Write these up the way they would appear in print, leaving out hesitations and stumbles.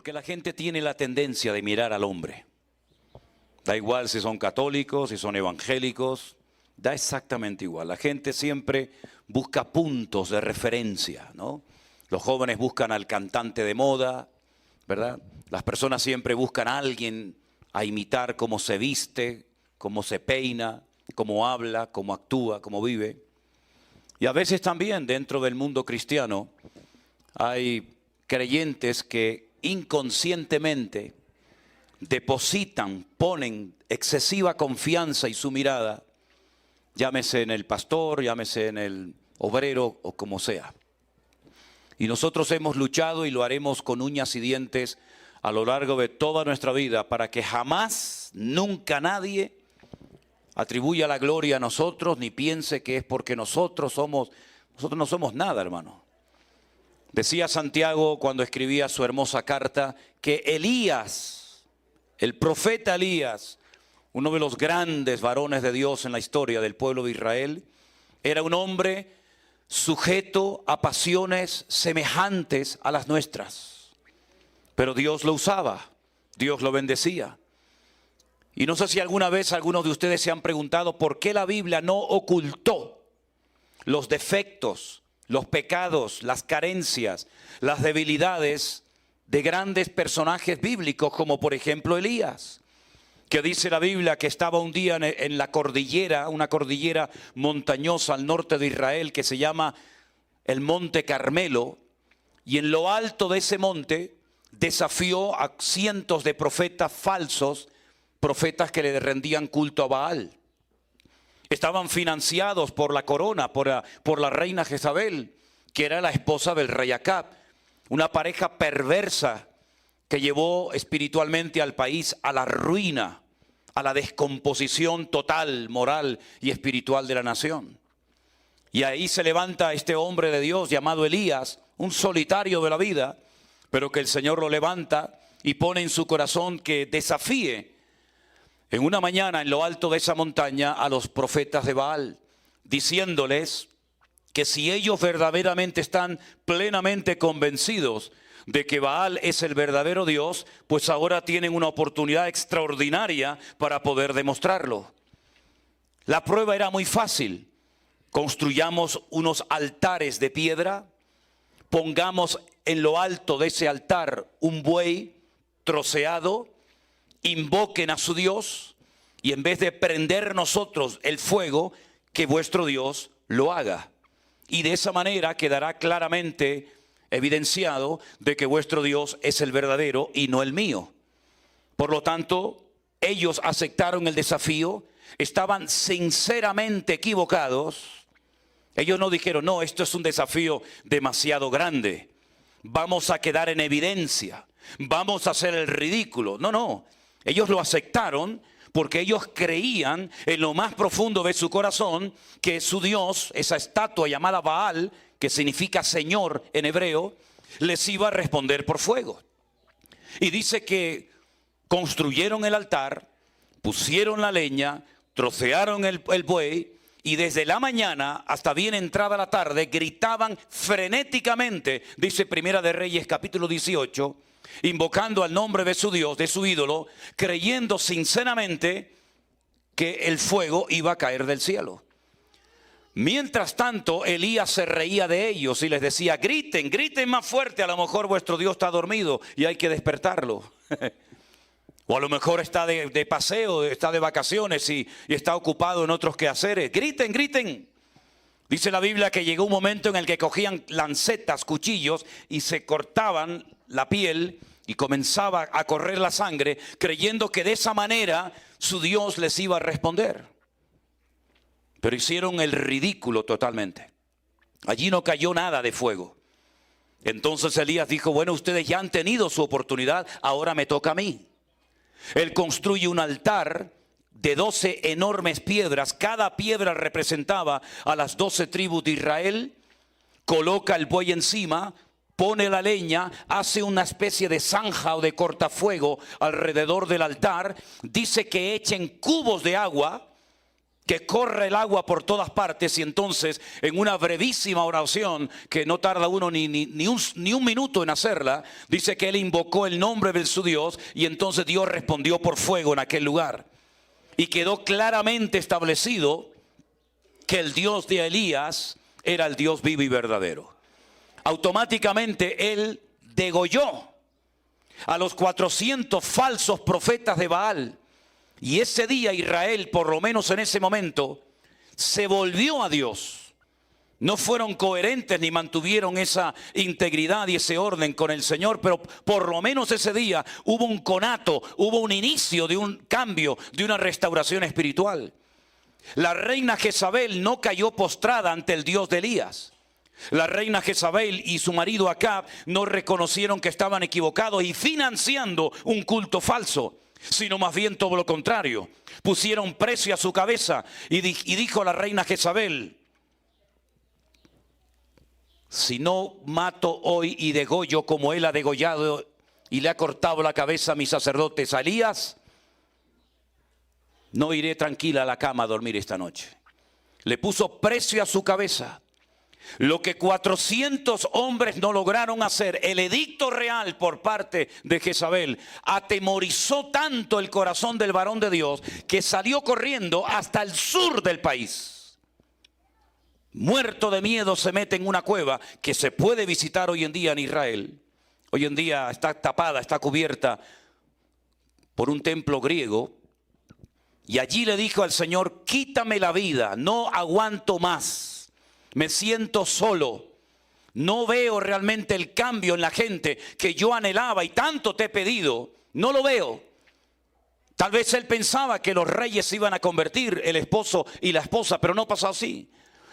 Porque la gente tiene la tendencia de mirar al hombre. Da igual si son católicos, si son evangélicos, da exactamente igual. La gente siempre busca puntos de referencia, ¿no? Los jóvenes buscan al cantante de moda, ¿verdad? Las personas siempre buscan a alguien a imitar cómo se viste, cómo se peina, cómo habla, cómo actúa, cómo vive. Y a veces también dentro del mundo cristiano hay creyentes que inconscientemente depositan, ponen excesiva confianza y su mirada, llámese en el pastor, llámese en el obrero o como sea. Y nosotros hemos luchado y lo haremos con uñas y dientes a lo largo de toda nuestra vida para que jamás, nunca nadie atribuya la gloria a nosotros ni piense que es porque nosotros no somos nada, hermano. Decía Santiago cuando escribía su hermosa carta que Elías, el profeta Elías, uno de los grandes varones de Dios en la historia del pueblo de Israel, era un hombre sujeto a pasiones semejantes a las nuestras. Pero Dios lo usaba, Dios lo bendecía. Y no sé si alguna vez algunos de ustedes se han preguntado por qué la Biblia no ocultó los defectos, los pecados, las carencias, las debilidades de grandes personajes bíblicos como por ejemplo Elías, que dice la Biblia que estaba un día en la cordillera, una cordillera montañosa al norte de Israel que se llama el Monte Carmelo, y en lo alto de ese monte desafió a cientos de profetas falsos, profetas que le rendían culto a Baal. Estaban financiados por la corona, por la reina Jezabel, que era la esposa del rey Acab, una pareja perversa que llevó espiritualmente al país a la ruina, a la descomposición total, moral y espiritual de la nación. Y ahí se levanta este hombre de Dios llamado Elías, un solitario de la vida, pero que el Señor lo levanta y pone en su corazón que desafíe en una mañana en lo alto de esa montaña a los profetas de Baal, diciéndoles que si ellos verdaderamente están plenamente convencidos de que Baal es el verdadero Dios, pues ahora tienen una oportunidad extraordinaria para poder demostrarlo. La prueba era muy fácil. Construyamos unos altares de piedra, pongamos en lo alto de ese altar un buey troceado, invoquen a su Dios y en vez de prender nosotros el fuego, que vuestro Dios lo haga. Y de esa manera quedará claramente evidenciado de que vuestro Dios es el verdadero y no el mío. Por lo tanto, ellos aceptaron el desafío, estaban sinceramente equivocados. Ellos no dijeron, no, esto es un desafío demasiado grande, vamos a quedar en evidencia, vamos a hacer el ridículo. No, no, ellos lo aceptaron porque ellos creían en lo más profundo de su corazón que su Dios, esa estatua llamada Baal, que significa Señor en hebreo, les iba a responder por fuego. Y dice que construyeron el altar, pusieron la leña, trocearon el buey, y desde la mañana hasta bien entrada la tarde gritaban frenéticamente, dice Primera de Reyes capítulo 18, invocando al nombre de su Dios, de su ídolo, creyendo sinceramente que el fuego iba a caer del cielo. Mientras tanto, Elías se reía de ellos y les decía, griten, griten más fuerte, a lo mejor vuestro Dios está dormido y hay que despertarlo. O a lo mejor está de paseo, está de vacaciones y está ocupado en otros quehaceres. Griten, griten. Dice la Biblia que llegó un momento en el que cogían lancetas, cuchillos y se cortaban la piel y comenzaba a correr la sangre, creyendo que de esa manera su Dios les iba a responder. Pero hicieron el ridículo totalmente. Allí no cayó nada de fuego. Entonces Elías dijo, bueno, ustedes ya han tenido su oportunidad, ahora me toca a mí. Él construye un altar de 12 enormes piedras. Cada piedra representaba a las 12 tribus de Israel. Coloca el buey encima, pone la leña, hace una especie de zanja o de cortafuego alrededor del altar. Dice que echen cubos de agua que corra el agua por todas partes, y entonces en una brevísima oración, que no tarda uno ni un minuto en hacerla, dice que él invocó el nombre de su Dios, y entonces Dios respondió por fuego en aquel lugar. Y quedó claramente establecido que el Dios de Elías era el Dios vivo y verdadero. Automáticamente él degolló a los 400 falsos profetas de Baal. Y ese día Israel, por lo menos en ese momento, se volvió a Dios. No fueron coherentes ni mantuvieron esa integridad y ese orden con el Señor, pero por lo menos ese día hubo un conato, hubo un inicio de un cambio, de una restauración espiritual. La reina Jezabel no cayó postrada ante el Dios de Elías. La reina Jezabel y su marido Acab no reconocieron que estaban equivocados y financiando un culto falso, sino más bien todo lo contrario. Pusieron precio a su cabeza y dijo la reina Jezabel: si no mato hoy y degollo como él ha degollado y le ha cortado la cabeza a mis sacerdotes a Elías, no iré tranquila a la cama a dormir esta noche. Le puso precio a su cabeza. Lo que 400 hombres no lograron hacer, el edicto real por parte de Jezabel, atemorizó tanto el corazón del varón de Dios que salió corriendo hasta el sur del país. Muerto de miedo se mete en una cueva que se puede visitar hoy en día en Israel. Hoy en día está tapada, está cubierta por un templo griego. Y allí le dijo al Señor: quítame la vida, no aguanto más. Me siento solo, no veo realmente el cambio en la gente que yo anhelaba y tanto te he pedido, no lo veo. Tal vez él pensaba que los reyes se iban a convertir, el esposo y la esposa, pero no pasó así.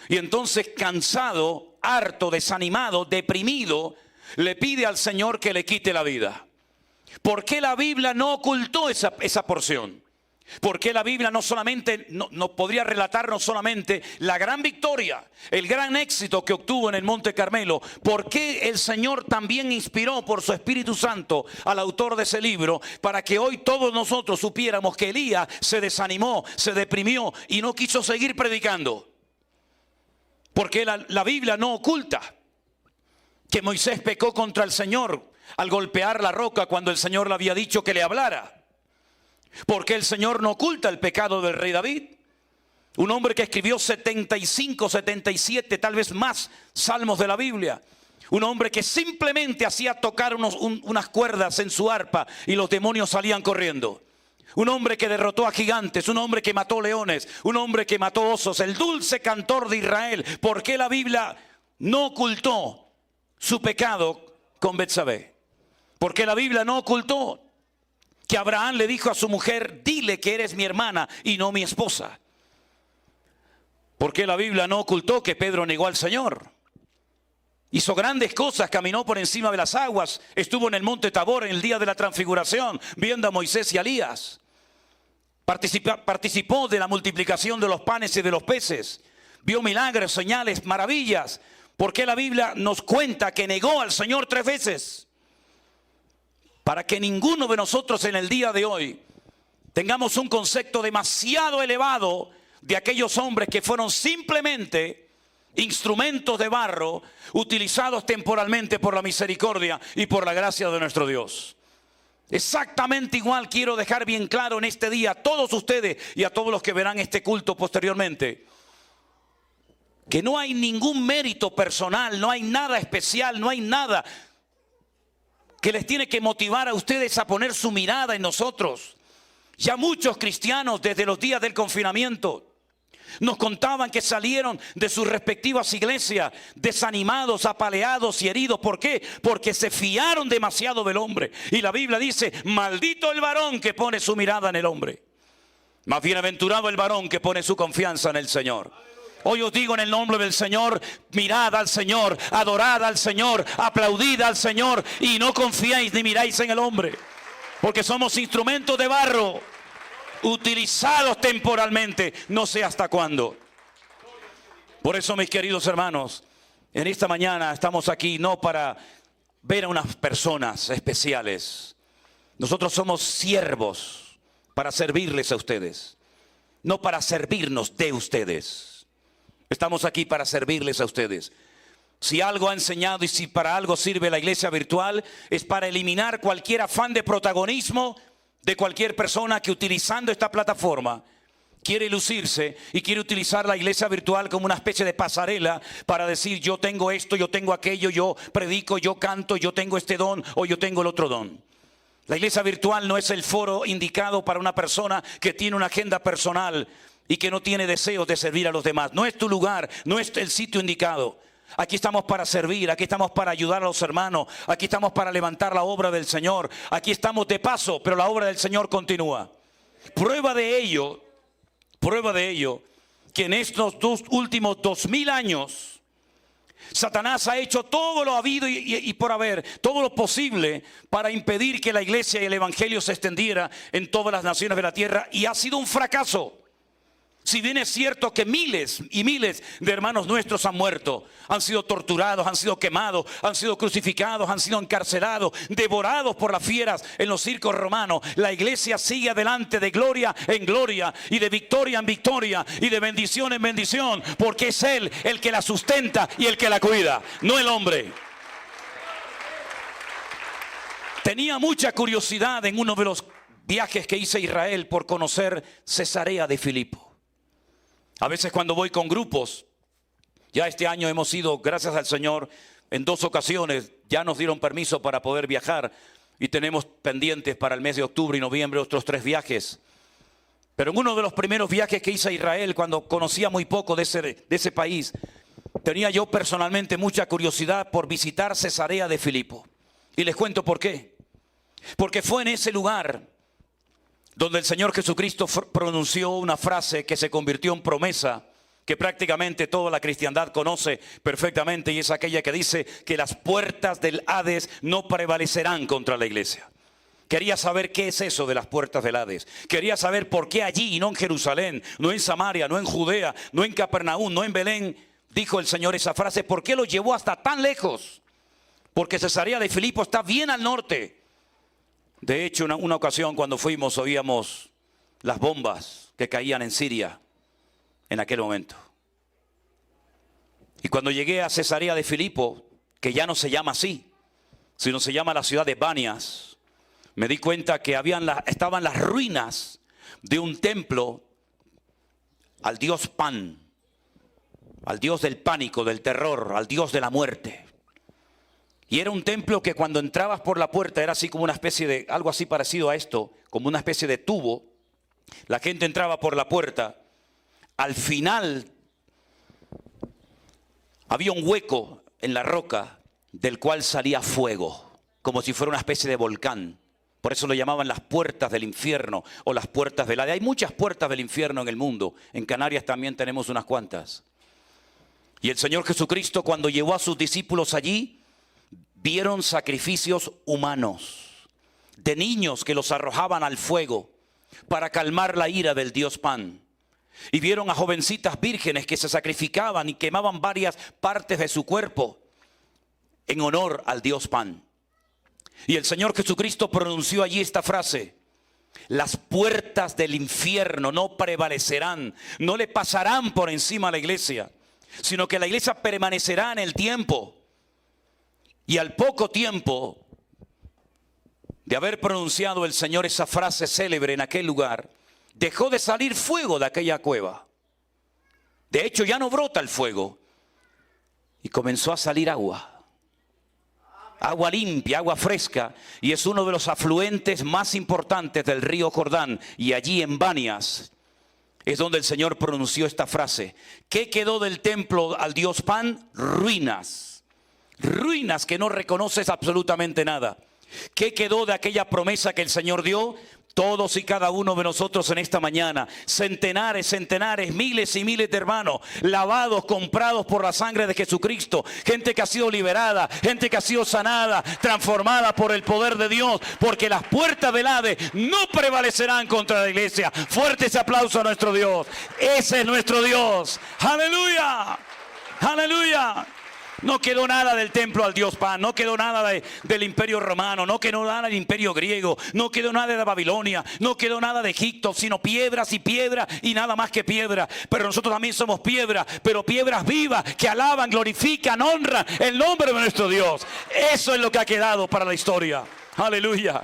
Y entonces, cansado, harto, desanimado, deprimido, le pide al Señor que le quite la vida. ¿Por qué la Biblia no ocultó esa porción? Porque la Biblia no solamente no podría relatar no solamente la gran victoria, el gran éxito que obtuvo en el Monte Carmelo. Porque el Señor también inspiró por su Espíritu Santo al autor de ese libro, para que hoy todos nosotros supiéramos que Elías se desanimó, se deprimió y no quiso seguir predicando. Porque la Biblia no oculta que Moisés pecó contra el Señor al golpear la roca cuando el Señor le había dicho que le hablara. Porque el Señor no oculta el pecado del rey David, un hombre que escribió 75, 77, tal vez más salmos de la Biblia. Un hombre que simplemente hacía tocar unas cuerdas en su arpa y los demonios salían corriendo. Un hombre que derrotó a gigantes, un hombre que mató leones, un hombre que mató osos, el dulce cantor de Israel. ¿Por qué la Biblia no ocultó su pecado con Betsabé? Porque la Biblia no ocultó que Abraham le dijo a su mujer: dile que eres mi hermana y no mi esposa. Porque la Biblia no ocultó que Pedro negó al Señor. Hizo grandes cosas, caminó por encima de las aguas, estuvo en el monte Tabor en el día de la transfiguración, viendo a Moisés y a Elías. Participó de la multiplicación de los panes y de los peces. Vio milagros, señales, maravillas. Porque la Biblia nos cuenta que negó al Señor 3 veces. Para que ninguno de nosotros en el día de hoy tengamos un concepto demasiado elevado de aquellos hombres que fueron simplemente instrumentos de barro utilizados temporalmente por la misericordia y por la gracia de nuestro Dios. Exactamente igual quiero dejar bien claro en este día a todos ustedes y a todos los que verán este culto posteriormente, que no hay ningún mérito personal, no hay nada especial, no hay nada que les tiene que motivar a ustedes a poner su mirada en nosotros. Ya muchos cristianos desde los días del confinamiento nos contaban que salieron de sus respectivas iglesias desanimados, apaleados y heridos. ¿Por qué? Porque se fiaron demasiado del hombre. Y la Biblia dice: maldito el varón que pone su mirada en el hombre. Más bienaventurado el varón que pone su confianza en el Señor. Hoy os digo en el nombre del Señor: mirad al Señor, adorad al Señor, aplaudid al Señor y no confiéis ni miráis en el hombre. Porque somos instrumentos de barro, utilizados temporalmente, no sé hasta cuándo. Por eso, mis queridos hermanos, en esta mañana estamos aquí no para ver a unas personas especiales. Nosotros somos siervos para servirles a ustedes. no para servirnos de ustedes. Estamos aquí para servirles a ustedes. Si algo ha enseñado y si para algo sirve la iglesia virtual, es para eliminar cualquier afán de protagonismo de cualquier persona que utilizando esta plataforma quiere lucirse y quiere utilizar la iglesia virtual como una especie de pasarela para decir yo tengo esto, yo tengo aquello, yo predico, yo canto, yo tengo este don o yo tengo el otro don. La iglesia virtual no es el foro indicado para una persona que tiene una agenda personal y que no tiene deseos de servir a los demás. No es tu lugar, no es el sitio indicado. Aquí estamos para servir, aquí estamos para ayudar a los hermanos, aquí estamos para levantar la obra del Señor. Aquí estamos de paso, pero la obra del Señor continúa. Prueba de ello, que en estos últimos 2000 años, Satanás ha hecho todo lo habido y por haber, todo lo posible para impedir que la iglesia y el evangelio se extendiera en todas las naciones de la tierra, y ha sido un fracaso. Si bien es cierto que miles y miles de hermanos nuestros han muerto, han sido torturados, han sido quemados, han sido crucificados, han sido encarcelados, devorados por las fieras en los circos romanos, la iglesia sigue adelante de gloria en gloria y de victoria en victoria y de bendición en bendición, porque es Él el que la sustenta y el que la cuida, no el hombre. Tenía mucha curiosidad en uno de los viajes que hice a Israel por conocer Cesarea de Filipo. A veces cuando voy con grupos, ya este año hemos ido, gracias al Señor, en 2 ocasiones, ya nos dieron permiso para poder viajar y tenemos pendientes para el mes de octubre y noviembre otros 3 viajes. Pero en uno de los primeros viajes que hice a Israel, cuando conocía muy poco de ese país, tenía yo personalmente mucha curiosidad por visitar Cesarea de Filipo. Y les cuento por qué. Porque fue en ese lugar donde el Señor Jesucristo pronunció una frase que se convirtió en promesa, que prácticamente toda la cristiandad conoce perfectamente, y es aquella que dice que las puertas del Hades no prevalecerán contra la iglesia. Quería saber qué es eso de las puertas del Hades. Quería saber por qué allí y no en Jerusalén, no en Samaria, no en Judea, no en Capernaum, no en Belén, dijo el Señor esa frase. ¿Por qué lo llevó hasta tan lejos? Porque Cesarea de Filipo está bien al norte. De hecho, una ocasión cuando fuimos oíamos las bombas que caían en Siria en aquel momento. Y cuando llegué a Cesarea de Filipo, que ya no se llama así, sino se llama la ciudad de Banias, me di cuenta que estaban las ruinas de un templo al dios Pan, al dios del pánico, del terror, al dios de la muerte. Y era un templo que cuando entrabas por la puerta era así como una especie de, algo así parecido a esto, como una especie de tubo. La gente entraba por la puerta. Al final había un hueco en la roca del cual salía fuego, como si fuera una especie de volcán. Por eso lo llamaban las puertas del infierno o las puertas del Hades. Hay muchas puertas del infierno en el mundo. En Canarias también tenemos unas cuantas. Y el Señor Jesucristo, cuando llevó a sus discípulos allí, vieron sacrificios humanos de niños que los arrojaban al fuego para calmar la ira del dios Pan. Y vieron a jovencitas vírgenes que se sacrificaban y quemaban varias partes de su cuerpo en honor al dios Pan. Y el Señor Jesucristo pronunció allí esta frase: las puertas del infierno no prevalecerán, no le pasarán por encima a la iglesia, sino que la iglesia permanecerá en el tiempo. Y al poco tiempo de haber pronunciado el Señor esa frase célebre en aquel lugar, dejó de salir fuego de aquella cueva. De hecho, ya no brota el fuego y comenzó a salir agua. Agua limpia, agua fresca, y es uno de los afluentes más importantes del río Jordán. Y allí en Banias es donde el Señor pronunció esta frase. ¿Qué quedó del templo al dios Pan? Ruinas. Ruinas que no reconoces absolutamente nada. ¿Qué quedó de aquella promesa que el Señor dio? Todos y cada uno de nosotros en esta mañana, centenares, miles y miles de hermanos, lavados, comprados por la sangre de Jesucristo, gente que ha sido liberada, gente que ha sido sanada, transformada por el poder de Dios, porque las puertas del Hades no prevalecerán contra la iglesia. Fuerte ese aplauso a nuestro Dios. Ese es nuestro Dios. ¡Aleluya! ¡Aleluya! No quedó nada del templo al dios Pan, no quedó nada del imperio romano, no quedó nada del imperio griego, no quedó nada de Babilonia, no quedó nada de Egipto, sino piedras y piedra y nada más que piedra. Pero nosotros también somos piedras, pero piedras vivas que alaban, glorifican, honran el nombre de nuestro Dios. Eso es lo que ha quedado para la historia. Aleluya.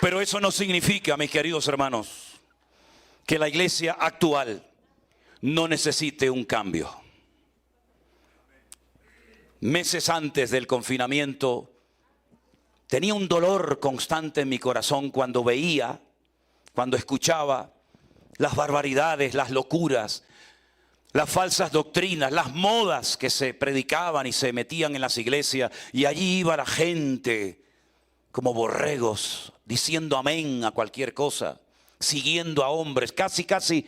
Pero eso no significa, mis queridos hermanos, que la iglesia actual no necesite un cambio. Meses antes del confinamiento, tenía un dolor constante en mi corazón cuando veía, cuando escuchaba las barbaridades, las locuras, las falsas doctrinas, las modas que se predicaban y se metían en las iglesias. Y allí iba la gente como borregos, diciendo amén a cualquier cosa, siguiendo a hombres, casi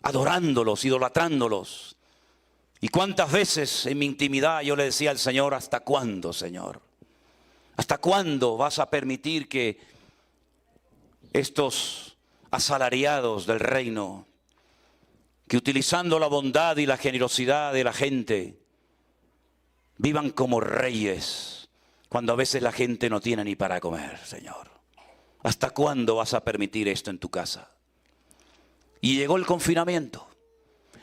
adorándolos, idolatrándolos. Y cuántas veces en mi intimidad yo le decía al Señor: ¿hasta cuándo, Señor? ¿Hasta cuándo vas a permitir que estos asalariados del reino, que utilizando la bondad y la generosidad de la gente, vivan como reyes, cuando a veces la gente no tiene ni para comer, Señor? ¿Hasta cuándo vas a permitir esto en tu casa? Y llegó el confinamiento.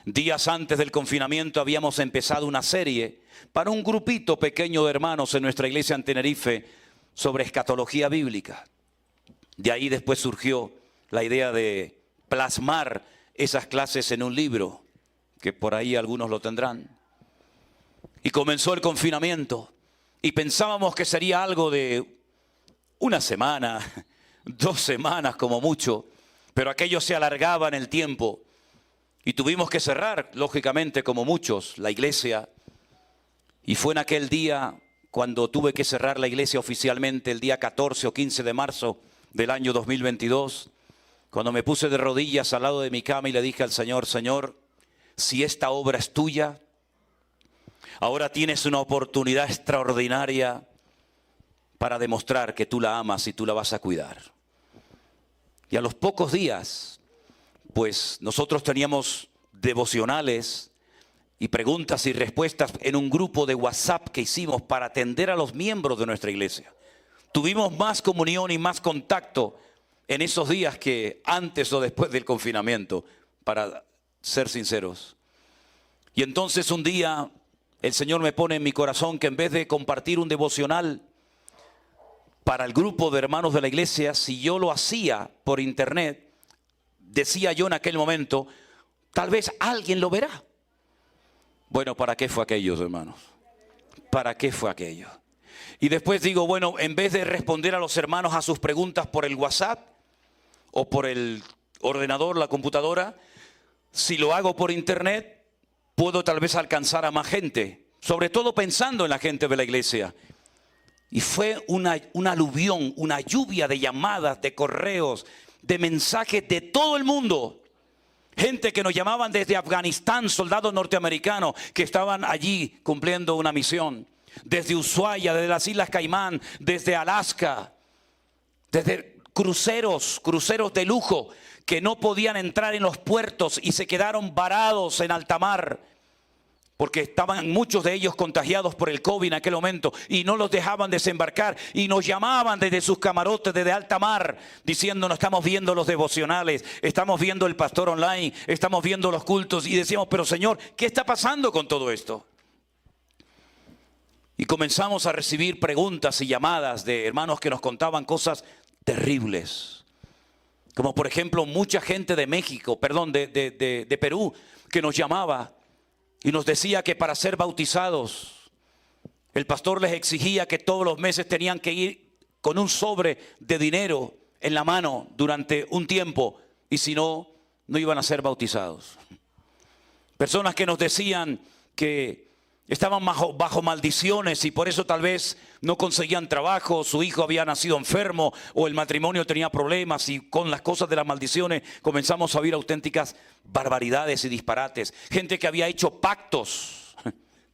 Días antes del confinamiento habíamos empezado una serie para un grupito pequeño de hermanos en nuestra iglesia en Tenerife sobre escatología bíblica. De ahí después surgió la idea de plasmar esas clases en un libro, que por ahí algunos lo tendrán. Y comenzó el confinamiento y pensábamos que sería algo de una semana, 2 semanas como mucho, pero aquello se alargaba en el tiempo. Y tuvimos que cerrar, lógicamente, como muchos, la iglesia. Y fue en aquel día cuando tuve que cerrar la iglesia oficialmente, el día 14 o 15 de marzo del año 2022, cuando me puse de rodillas al lado de mi cama y le dije al Señor: Señor, si esta obra es tuya, ahora tienes una oportunidad extraordinaria para demostrar que tú la amas y tú la vas a cuidar. Y a los pocos días, pues nosotros teníamos devocionales y preguntas y respuestas en un grupo de WhatsApp que hicimos para atender a los miembros de nuestra iglesia. Tuvimos más comunión y más contacto en esos días que antes o después del confinamiento, para ser sinceros. Y entonces un día el Señor me pone en mi corazón que en vez de compartir un devocional para el grupo de hermanos de la iglesia, si yo lo hacía por internet, decía yo en aquel momento, tal vez alguien lo verá. Bueno, ¿para qué fue aquello, hermanos? ¿Para qué fue aquello? Y después digo, bueno, en vez de responder a los hermanos a sus preguntas por el WhatsApp o por el ordenador, la computadora, si lo hago por internet, puedo tal vez alcanzar a más gente, sobre todo pensando en la gente de la iglesia. Y fue una aluvión, una lluvia de llamadas, de correos, de mensajes de todo el mundo. Gente que nos llamaban desde Afganistán, soldados norteamericanos que estaban allí cumpliendo una misión. Desde Ushuaia, desde las Islas Caimán, desde Alaska, desde cruceros de lujo que no podían entrar en los puertos y se quedaron varados en alta mar, porque estaban muchos de ellos contagiados por el COVID en aquel momento y no los dejaban desembarcar y nos llamaban desde sus camarotes, desde alta mar, diciendo: no estamos viendo los devocionales, estamos viendo el pastor online, estamos viendo los cultos. Y decíamos: pero Señor, ¿qué está pasando con todo esto? Y comenzamos a recibir preguntas y llamadas de hermanos que nos contaban cosas terribles. Como por ejemplo mucha gente de México, de Perú, que nos llamaba y nos decía que para ser bautizados, el pastor les exigía que todos los meses tenían que ir con un sobre de dinero en la mano durante un tiempo, y si no, no iban a ser bautizados. Personas que nos decían que estaban bajo maldiciones y por eso tal vez no conseguían trabajo, su hijo había nacido enfermo o el matrimonio tenía problemas, y con las cosas de las maldiciones comenzamos a oír auténticas barbaridades y disparates. Gente que había hecho pactos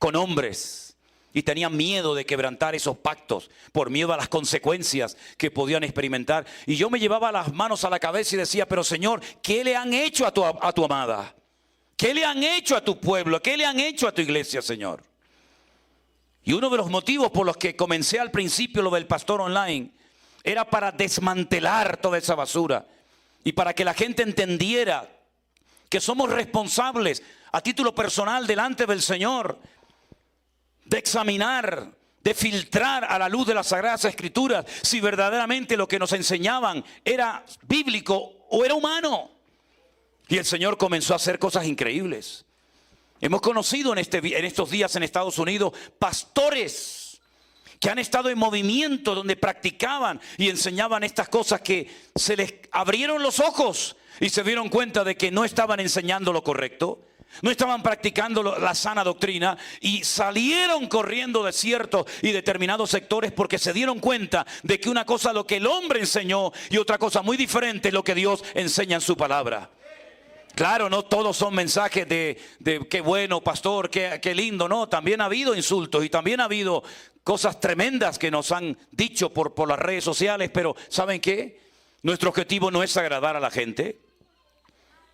con hombres y tenían miedo de quebrantar esos pactos por miedo a las consecuencias que podían experimentar. Y yo me llevaba las manos a la cabeza y decía: pero Señor, ¿qué le han hecho a tu amada? ¿Qué le han hecho a tu pueblo? ¿Qué le han hecho a tu iglesia, Señor? Y uno de los motivos por los que comencé al principio lo del pastor online era para desmantelar toda esa basura y para que la gente entendiera que somos responsables a título personal delante del Señor de examinar, de filtrar a la luz de las Sagradas Escrituras si verdaderamente lo que nos enseñaban era bíblico o era humano. Y el Señor comenzó a hacer cosas increíbles. Hemos conocido en estos días en Estados Unidos pastores que han estado en movimiento donde practicaban y enseñaban estas cosas que se les abrieron los ojos y se dieron cuenta de que no estaban enseñando lo correcto, no estaban practicando la sana doctrina y salieron corriendo de ciertos y determinados sectores porque se dieron cuenta de que una cosa es lo que el hombre enseñó y otra cosa muy diferente es lo que Dios enseña en su palabra. Claro, no todos son mensajes de qué bueno, pastor, qué lindo. No, también ha habido insultos y también ha habido cosas tremendas que nos han dicho por las redes sociales. Pero ¿saben qué? Nuestro objetivo no es agradar a la gente.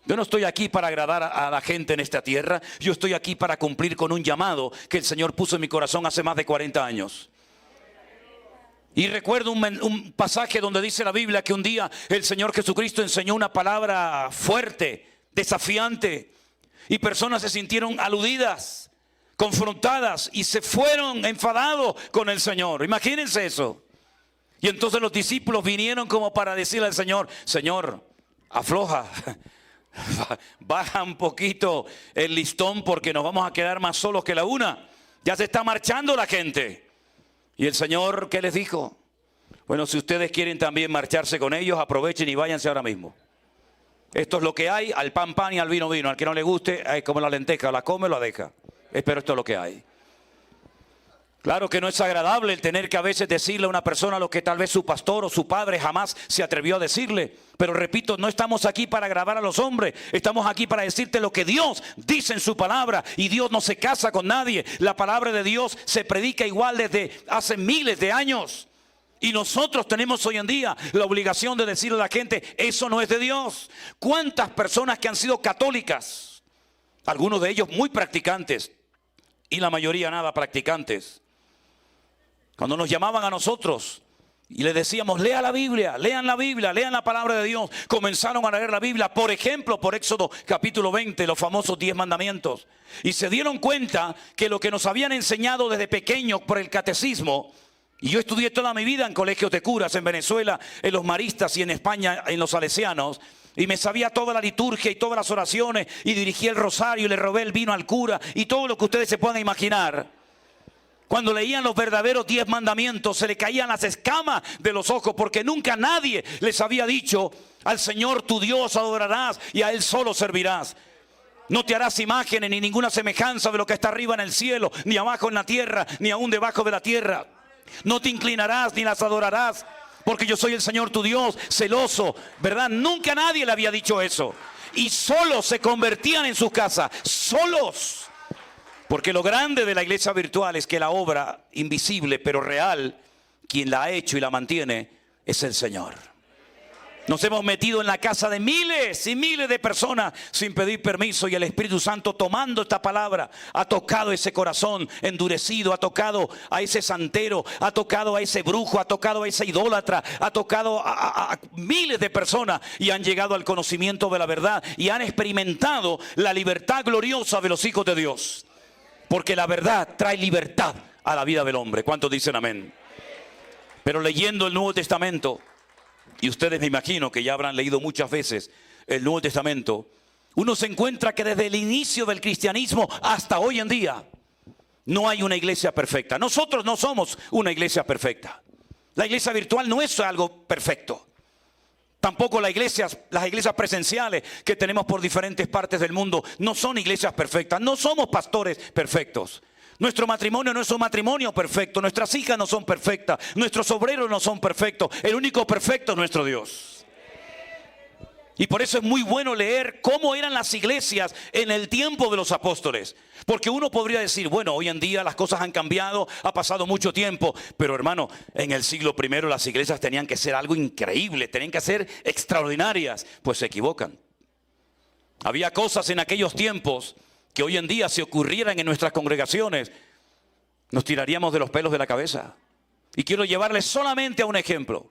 Yo no estoy aquí para agradar a la gente en esta tierra. Yo estoy aquí para cumplir con un llamado que el Señor puso en mi corazón hace más de 40 años. Y recuerdo un pasaje donde dice la Biblia que un día el Señor Jesucristo enseñó una palabra fuerte, desafiante, y personas se sintieron aludidas, confrontadas y se fueron enfadados con el Señor. Imagínense eso. Y entonces los discípulos vinieron como para decirle al Señor: Señor, afloja, baja un poquito el listón porque nos vamos a quedar más solos que la una. Ya se está marchando la gente. Y el Señor, ¿qué les dijo? Bueno, si ustedes quieren también marcharse con ellos, aprovechen y váyanse ahora mismo. Esto es lo que hay, al pan pan y al vino vino. Al que no le guste, es como la lenteja, la come o la deja. Pero esto es lo que hay. Claro que no es agradable el tener que a veces decirle a una persona lo que tal vez su pastor o su padre jamás se atrevió a decirle. Pero repito, no estamos aquí para agradar a los hombres. Estamos aquí para decirte lo que Dios dice en su palabra. Y Dios no se casa con nadie. La palabra de Dios se predica igual desde hace miles de años. Y nosotros tenemos hoy en día la obligación de decirle a la gente: eso no es de Dios. ¿Cuántas personas que han sido católicas, algunos de ellos muy practicantes y la mayoría nada practicantes, cuando nos llamaban a nosotros y les decíamos: lea la Biblia, lean la palabra de Dios, comenzaron a leer la Biblia, por ejemplo, por Éxodo capítulo 20, los famosos 10 mandamientos, y se dieron cuenta que lo que nos habían enseñado desde pequeños por el catecismo. Y yo estudié toda mi vida en colegios de curas, en Venezuela, en los maristas, y en España, en los salesianos. Y me sabía toda la liturgia y todas las oraciones, y dirigí el rosario y le robé el vino al cura, y todo lo que ustedes se puedan imaginar. Cuando leían los verdaderos 10 mandamientos, se le caían las escamas de los ojos, porque nunca nadie les había dicho: al Señor tu Dios adorarás y a Él solo servirás. No te harás imágenes ni ninguna semejanza de lo que está arriba en el cielo, ni abajo en la tierra, ni aún debajo de la tierra. No te inclinarás ni las adorarás, porque yo soy el Señor tu Dios, celoso, ¿verdad? Nunca nadie le había dicho eso. Y solos se convertían en sus casas, solos. Porque lo grande de la iglesia virtual es que la obra invisible pero real, quien la ha hecho y la mantiene, es el Señor. Nos hemos metido en la casa de miles y miles de personas sin pedir permiso, y el Espíritu Santo, tomando esta palabra, ha tocado ese corazón endurecido, ha tocado a ese santero, ha tocado a ese brujo, ha tocado a ese idólatra, ha tocado a miles de personas, y han llegado al conocimiento de la verdad y han experimentado la libertad gloriosa de los hijos de Dios. Porque la verdad trae libertad a la vida del hombre. ¿Cuántos dicen amén? Pero leyendo el Nuevo Testamento, y ustedes me imagino que ya habrán leído muchas veces el Nuevo Testamento, uno se encuentra que desde el inicio del cristianismo hasta hoy en día no hay una iglesia perfecta. Nosotros no somos una iglesia perfecta. La iglesia virtual no es algo perfecto. Tampoco las iglesias presenciales que tenemos por diferentes partes del mundo no son iglesias perfectas. No somos pastores perfectos. Nuestro matrimonio no es un matrimonio perfecto. Nuestras hijas no son perfectas. Nuestros obreros no son perfectos. El único perfecto es nuestro Dios. Y por eso es muy bueno leer cómo eran las iglesias en el tiempo de los apóstoles. Porque uno podría decir: bueno, hoy en día las cosas han cambiado, ha pasado mucho tiempo. Pero hermano, en el siglo I las iglesias tenían que ser algo increíble, tenían que ser extraordinarias. Pues se equivocan. Había cosas en aquellos tiempos que hoy en día si ocurrieran en nuestras congregaciones, nos tiraríamos de los pelos de la cabeza. Y quiero llevarles solamente a un ejemplo.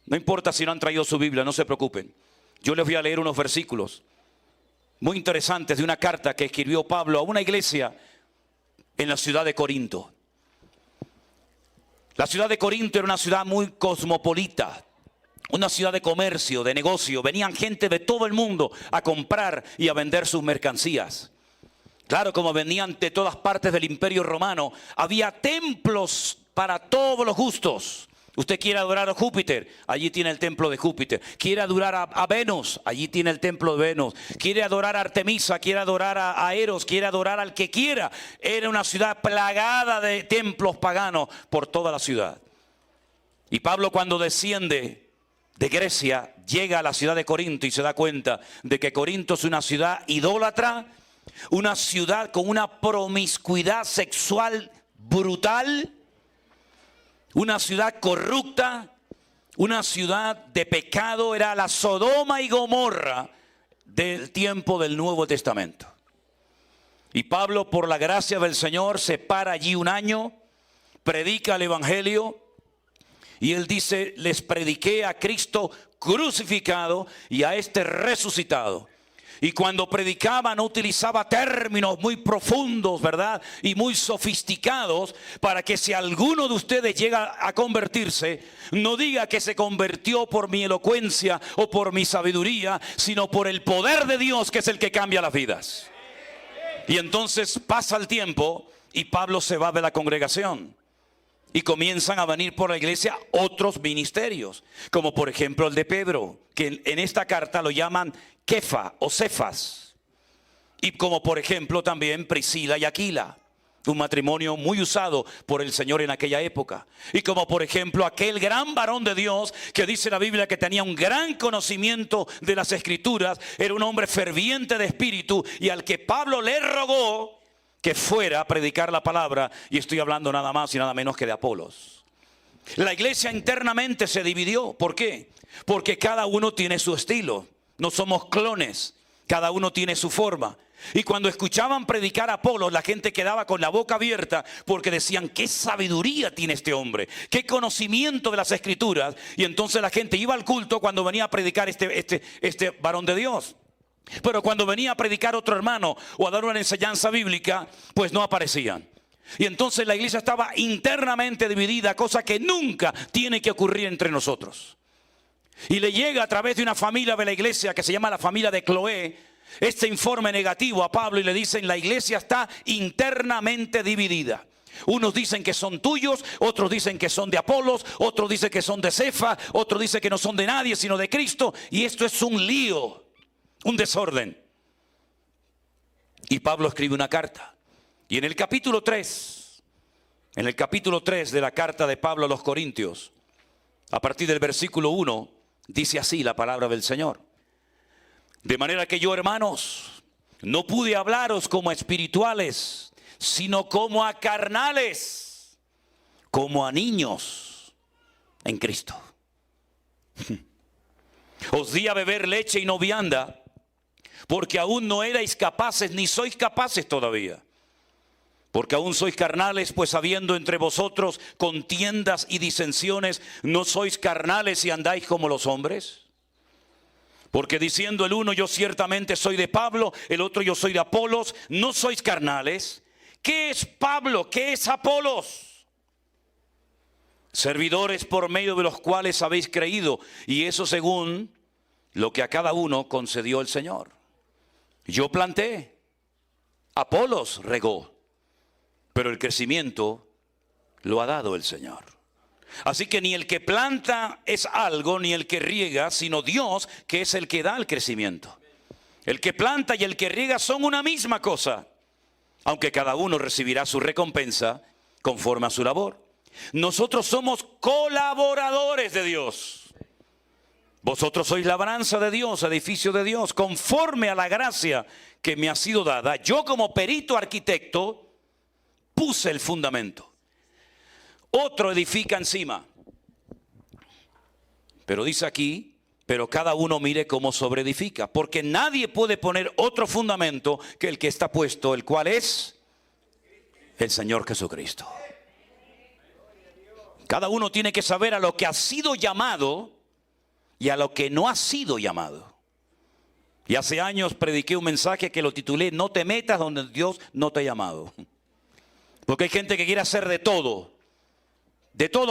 No importa si no han traído su Biblia, no se preocupen. Yo les voy a leer unos versículos muy interesantes de una carta que escribió Pablo a una iglesia en la ciudad de Corinto. La ciudad de Corinto era una ciudad muy cosmopolita, una ciudad de comercio, de negocio. Venían gente de todo el mundo a comprar y a vender sus mercancías. Claro, como venían de todas partes del Imperio Romano, había templos para todos los gustos. Usted quiere adorar a Júpiter, allí tiene el templo de Júpiter. Quiere adorar a Venus, allí tiene el templo de Venus. Quiere adorar a Artemisa, quiere adorar a Eros, quiere adorar al que quiera. Era una ciudad plagada de templos paganos por toda la ciudad. Y Pablo, cuando desciende de Grecia, llega a la ciudad de Corinto y se da cuenta de que Corinto es una ciudad idólatra, una ciudad con una promiscuidad sexual brutal, una ciudad corrupta, una ciudad de pecado. Era la Sodoma y Gomorra del tiempo del Nuevo Testamento. Y Pablo, por la gracia del Señor, se para allí un año, predica el Evangelio. Y él dice, les prediqué a Cristo crucificado y a este resucitado. Y cuando predicaba no utilizaba términos muy profundos, ¿verdad? Y muy sofisticados, para que si alguno de ustedes llega a convertirse, no diga que se convirtió por mi elocuencia o por mi sabiduría, sino por el poder de Dios, que es el que cambia las vidas. Y entonces pasa el tiempo y Pablo se va de la congregación. Y comienzan a venir por la iglesia otros ministerios, como por ejemplo el de Pedro, que en esta carta lo llaman Kefa o Cefas. Y como por ejemplo también Priscila y Aquila, un matrimonio muy usado por el Señor en aquella época. Y como por ejemplo aquel gran varón de Dios que dice la Biblia que tenía un gran conocimiento de las Escrituras, era un hombre ferviente de espíritu y al que Pablo le rogó que fuera a predicar la palabra, y estoy hablando nada más y nada menos que de Apolos. La iglesia internamente se dividió. ¿Por qué? Porque cada uno tiene su estilo. No somos clones, cada uno tiene su forma. Y cuando escuchaban predicar a Apolos, la gente quedaba con la boca abierta porque decían, qué sabiduría tiene este hombre, qué conocimiento de las Escrituras. Y entonces la gente iba al culto cuando venía a predicar este varón de Dios. Pero cuando venía a predicar otro hermano o a dar una enseñanza bíblica, pues no aparecían. Y entonces la iglesia estaba internamente dividida, cosa que nunca tiene que ocurrir entre nosotros. Y le llega a través de una familia de la iglesia que se llama la familia de Cloé este informe negativo a Pablo y le dicen, la iglesia está internamente dividida. Unos dicen que son tuyos, otros dicen que son de Apolos, otros dicen que son de Cefa, otros dicen que no son de nadie sino de Cristo. Y esto es un lío. Un desorden. Y Pablo escribe una carta. Y en el capítulo 3 de la carta de Pablo a los Corintios, a partir del versículo 1, dice así la palabra del Señor. De manera que yo, hermanos, no pude hablaros como a espirituales, sino como a carnales, como a niños en Cristo. Os di a beber leche y no vianda, porque aún no erais capaces, ni sois capaces todavía. Porque aún sois carnales, pues habiendo entre vosotros contiendas y disensiones, ¿no sois carnales y andáis como los hombres? Porque diciendo el uno, yo ciertamente soy de Pablo, el otro yo soy de Apolos, ¿no sois carnales? ¿Qué es Pablo? ¿Qué es Apolos? Servidores por medio de los cuales habéis creído, y eso según lo que a cada uno concedió el Señor. Yo planté, Apolos regó, pero el crecimiento lo ha dado el Señor. Así que ni el que planta es algo, ni el que riega, sino Dios, que es el que da el crecimiento. El que planta y el que riega son una misma cosa, aunque cada uno recibirá su recompensa conforme a su labor. Nosotros somos colaboradores de Dios. Vosotros sois labranza de Dios, edificio de Dios, conforme a la gracia que me ha sido dada. Yo como perito arquitecto puse el fundamento. Otro edifica encima. Pero dice aquí pero cada uno mire cómo sobreedifica, porque nadie puede poner otro fundamento que el que está puesto, el cual es el Señor Jesucristo. Cada uno tiene que saber a lo que ha sido llamado y a lo que no ha sido llamado. Y hace años prediqué un mensaje que lo titulé: no te metas donde Dios no te ha llamado. Porque hay gente que quiere hacer de todo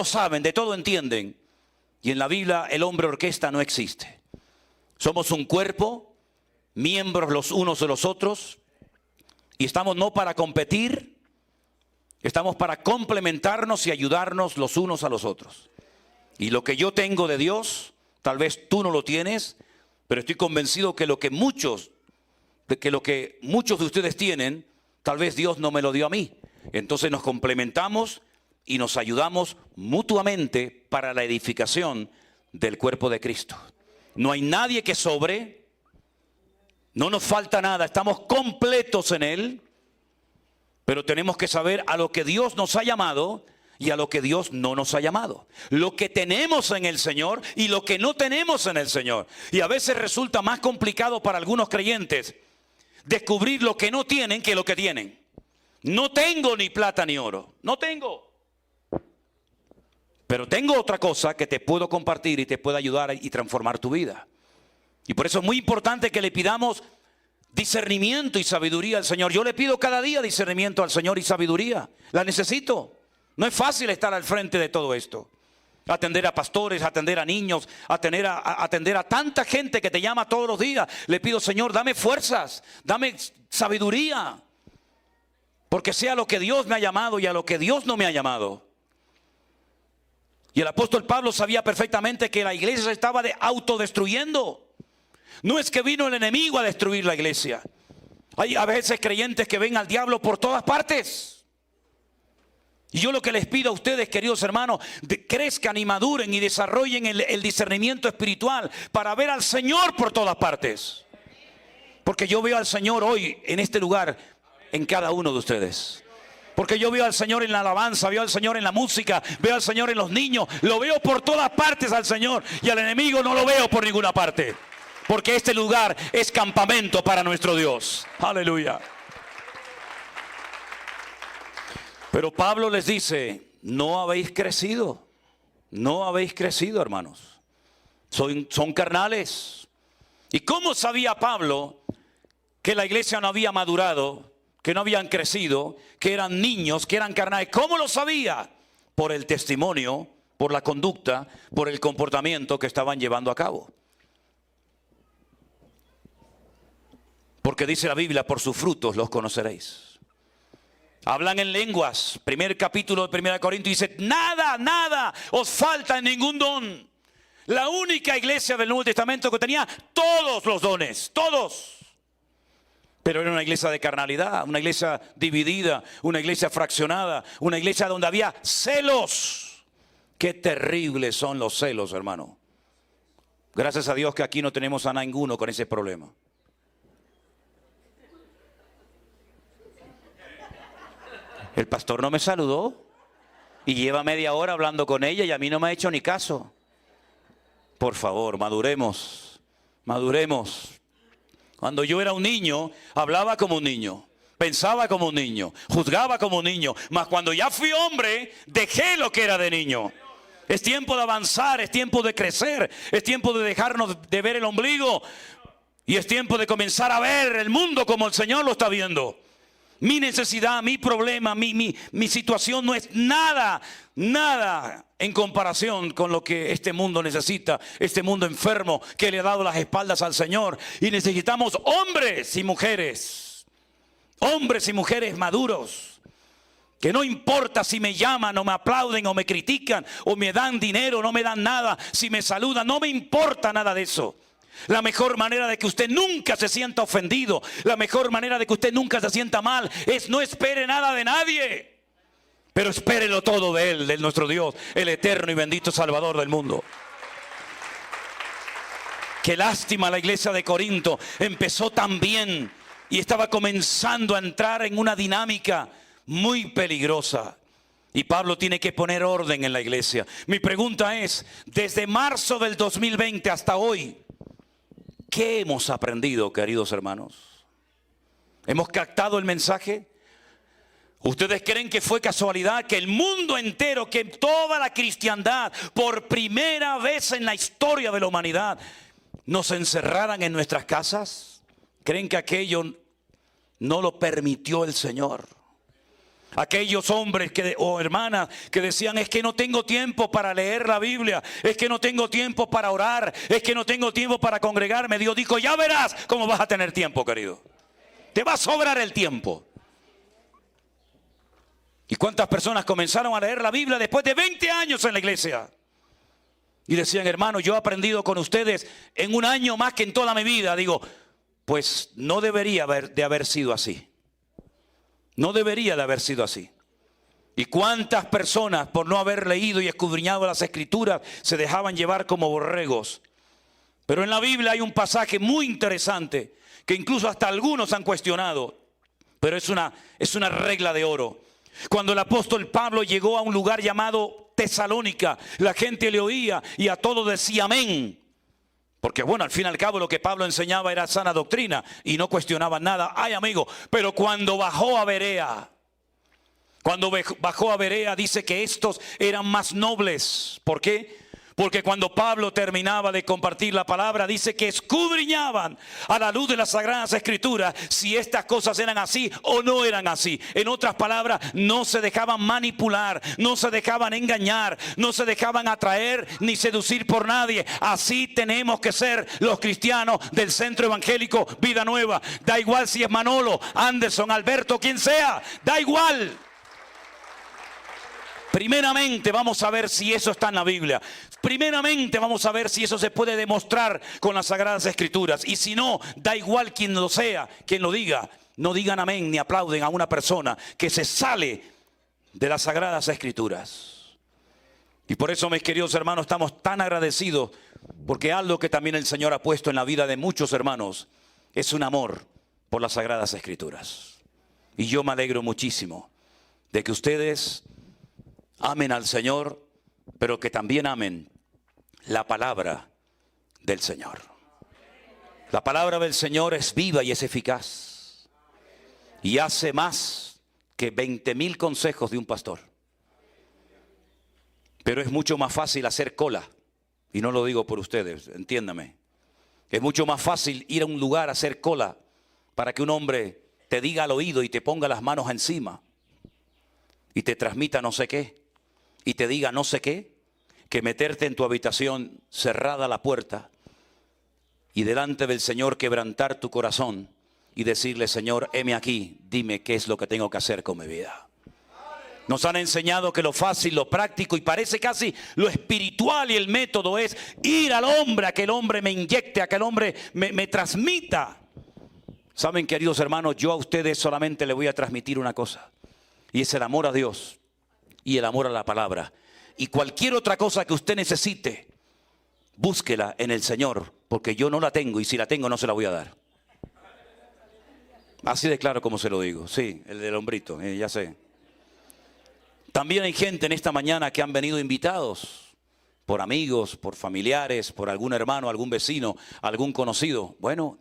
saben, de todo entienden. Y en la Biblia el hombre orquesta no existe. Somos un cuerpo, miembros los unos de los otros, y estamos no para competir, estamos para complementarnos y ayudarnos los unos a los otros. Y lo que yo tengo de Dios, tal vez tú no lo tienes, pero estoy convencido que lo que muchos de ustedes tienen, tal vez Dios no me lo dio a mí. Entonces nos complementamos y nos ayudamos mutuamente para la edificación del cuerpo de Cristo. No hay nadie que sobre, no nos falta nada, estamos completos en Él, pero tenemos que saber a lo que Dios nos ha llamado y a lo que Dios no nos ha llamado. Lo que tenemos en el Señor y lo que no tenemos en el Señor. Y a veces resulta más complicado para algunos creyentes descubrir lo que no tienen que lo que tienen. No tengo ni plata ni oro, no tengo. Pero tengo otra cosa que te puedo compartir y te puede ayudar y transformar tu vida. Y por eso es muy importante que le pidamos discernimiento y sabiduría al Señor. Yo le pido cada día discernimiento al Señor y sabiduría. La necesito. No es fácil estar al frente de todo esto. Atender a pastores, atender a niños, atender a tanta gente que te llama todos los días. Le pido: Señor, dame fuerzas, dame sabiduría. Porque sea lo que Dios me ha llamado y a lo que Dios no me ha llamado. Y el apóstol Pablo sabía perfectamente que la iglesia se estaba autodestruyendo. No es que vino el enemigo a destruir la iglesia. Hay a veces creyentes que ven al diablo por todas partes. Y yo lo que les pido a ustedes, queridos hermanos, crezcan y maduren y desarrollen el discernimiento espiritual para ver al Señor por todas partes. Porque yo veo al Señor hoy en este lugar, en cada uno de ustedes. Porque yo veo al Señor en la alabanza, veo al Señor en la música, veo al Señor en los niños. Lo veo por todas partes al Señor, y al enemigo no lo veo por ninguna parte. Porque este lugar es campamento para nuestro Dios. Aleluya. Pero Pablo les dice: no habéis crecido. No habéis crecido, hermanos. Son carnales. ¿Y cómo sabía Pablo que la iglesia no había madurado, que no habían crecido, que eran niños, que eran carnales? ¿Cómo lo sabía? Por el testimonio, por la conducta, por el comportamiento que estaban llevando a cabo. Porque dice la Biblia: por sus frutos los conoceréis. Hablan en lenguas. Primer capítulo de 1 Corintios dice: nada os falta en ningún don. La única iglesia del Nuevo Testamento que tenía todos los dones, todos. Pero era una iglesia de carnalidad, una iglesia dividida, una iglesia fraccionada, una iglesia donde había celos. Qué terribles son los celos, hermano. Gracias a Dios que aquí no tenemos a ninguno con ese problema. El pastor no me saludó y lleva media hora hablando con ella y a mí no me ha hecho ni caso. Por favor, maduremos, maduremos. Cuando yo era un niño, hablaba como un niño, pensaba como un niño, juzgaba como un niño. Mas cuando ya fui hombre, dejé lo que era de niño. Es tiempo de avanzar, es tiempo de crecer, es tiempo de dejarnos de ver el ombligo. Y es tiempo de comenzar a ver el mundo como el Señor lo está viendo. Mi necesidad, mi problema, mi situación no es nada en comparación con lo que este mundo necesita. Este mundo enfermo que le ha dado las espaldas al Señor. Y necesitamos hombres y mujeres maduros. Que no importa si me llaman o me aplauden o me critican o me dan dinero o no me dan nada. Si me saludan, no me importa nada de eso. La mejor manera de que usted nunca se sienta ofendido, la mejor manera de que usted nunca se sienta mal, es no espere nada de nadie, pero espérelo todo de Él, de nuestro Dios, el eterno y bendito Salvador del mundo. Qué lástima, la iglesia de Corinto empezó tan bien y estaba comenzando a entrar en una dinámica muy peligrosa. Y Pablo tiene que poner orden en la iglesia. Mi pregunta es, desde marzo del 2020 hasta hoy, ¿qué hemos aprendido, queridos hermanos? ¿Hemos captado el mensaje? ¿Ustedes creen que fue casualidad que el mundo entero, que toda la cristiandad, por primera vez en la historia de la humanidad, nos encerraran en nuestras casas? ¿Creen que aquello no lo permitió el Señor? Aquellos hombres o hermanas que decían, es que no tengo tiempo para leer la Biblia, es que no tengo tiempo para orar, es que no tengo tiempo para congregarme. Dios dijo, ya verás cómo vas a tener tiempo, querido. Te va a sobrar el tiempo. ¿Y cuántas personas comenzaron a leer la Biblia después de 20 años en la iglesia? Y decían, hermano, yo he aprendido con ustedes en un año más que en toda mi vida. Digo, pues no debería de haber sido así. No debería de haber sido así. ¿Y cuántas personas, por no haber leído y escudriñado las Escrituras, se dejaban llevar como borregos? Pero en la Biblia hay un pasaje muy interesante que incluso hasta algunos han cuestionado, pero es una regla de oro. Cuando el apóstol Pablo llegó a un lugar llamado Tesalónica, la gente le oía y a todo decía amén. Porque bueno, al fin y al cabo lo que Pablo enseñaba era sana doctrina y no cuestionaban nada. Ay, amigo, pero cuando bajó a Berea, dice que estos eran más nobles. ¿Por qué? Porque cuando Pablo terminaba de compartir la palabra, dice que escudriñaban a la luz de las Sagradas Escrituras si estas cosas eran así o no eran así. En otras palabras, no se dejaban manipular, no se dejaban engañar, no se dejaban atraer ni seducir por nadie. Así tenemos que ser los cristianos del Centro Evangélico Vida Nueva. Da igual si es Manolo, Anderson, Alberto, quien sea, da igual. Primeramente vamos a ver si eso está en la Biblia. Primeramente vamos a ver si eso se puede demostrar con las Sagradas Escrituras. Y si no, da igual quien lo sea, quien lo diga. No digan amén ni aplauden a una persona que se sale de las Sagradas Escrituras. Y por eso, mis queridos hermanos, estamos tan agradecidos, porque algo que también el Señor ha puesto en la vida de muchos hermanos es un amor por las Sagradas Escrituras. Y yo me alegro muchísimo de que ustedes amen al Señor, pero que también amen la palabra del Señor. La palabra del Señor es viva y es eficaz. Y hace más que 20,000 consejos de un pastor. Pero es mucho más fácil hacer cola. Y no lo digo por ustedes, entiéndame. Es mucho más fácil ir a un lugar a hacer cola para que un hombre te diga al oído y te ponga las manos encima y te transmita no sé qué y te diga no sé qué, que meterte en tu habitación cerrada la puerta y delante del Señor quebrantar tu corazón y decirle, Señor, heme aquí, dime qué es lo que tengo que hacer con mi vida. Nos han enseñado que lo fácil, lo práctico y parece casi lo espiritual y el método es ir al hombre, a que el hombre me inyecte, a que el hombre me transmita. Saben, queridos hermanos, yo a ustedes solamente les voy a transmitir una cosa, y es el amor a Dios y el amor a la palabra. Y cualquier otra cosa que usted necesite, búsquela en el Señor, porque yo no la tengo y si la tengo no se la voy a dar. Así de claro como se lo digo. Sí, el del hombrito, ya sé. También hay gente en esta mañana que han venido invitados por amigos, por familiares, por algún hermano, algún vecino, algún conocido. Bueno,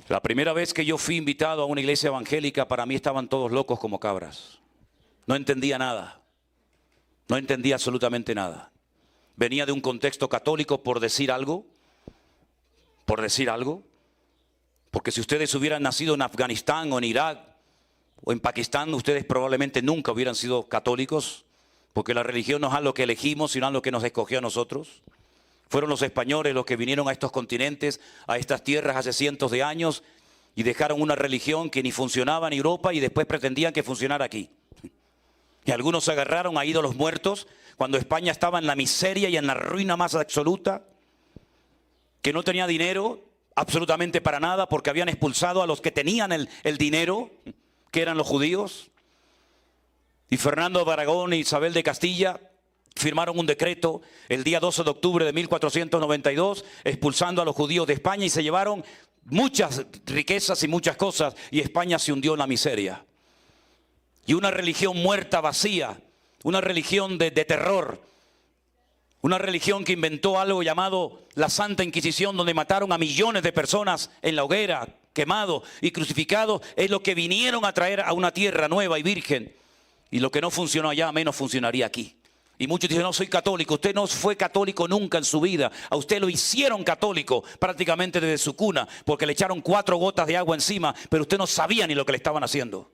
la primera vez que yo fui invitado a una iglesia evangélica, para mí estaban todos locos como cabras. No entendía nada. No entendía absolutamente nada. Venía de un contexto católico, por decir algo. Porque si ustedes hubieran nacido en Afganistán o en Irak o en Pakistán, ustedes probablemente nunca hubieran sido católicos, porque la religión no es algo que elegimos, sino algo que nos escogió a nosotros. Fueron los españoles los que vinieron a estos continentes, a estas tierras hace cientos de años y dejaron una religión que ni funcionaba en Europa y después pretendían que funcionara aquí. Y algunos se agarraron a ídolos muertos cuando España estaba en la miseria y en la ruina más absoluta, que no tenía dinero absolutamente para nada porque habían expulsado a los que tenían el dinero, que eran los judíos. Y Fernando de Aragón e Isabel de Castilla firmaron un decreto el día 12 de octubre de 1492 expulsando a los judíos de España y se llevaron muchas riquezas y muchas cosas y España se hundió en la miseria. y una religión muerta, vacía, una religión de terror, una religión que inventó algo llamado la Santa Inquisición, donde mataron a millones de personas en la hoguera, quemados y crucificados. Es lo que vinieron a traer a una tierra nueva y virgen, y lo que no funcionó allá menos funcionaría aquí. Y muchos dicen: no, soy católico. Usted no fue católico nunca en su vida. A usted lo hicieron católico prácticamente desde su cuna, porque le echaron 4 gotas de agua encima, pero usted no sabía ni lo que le estaban haciendo.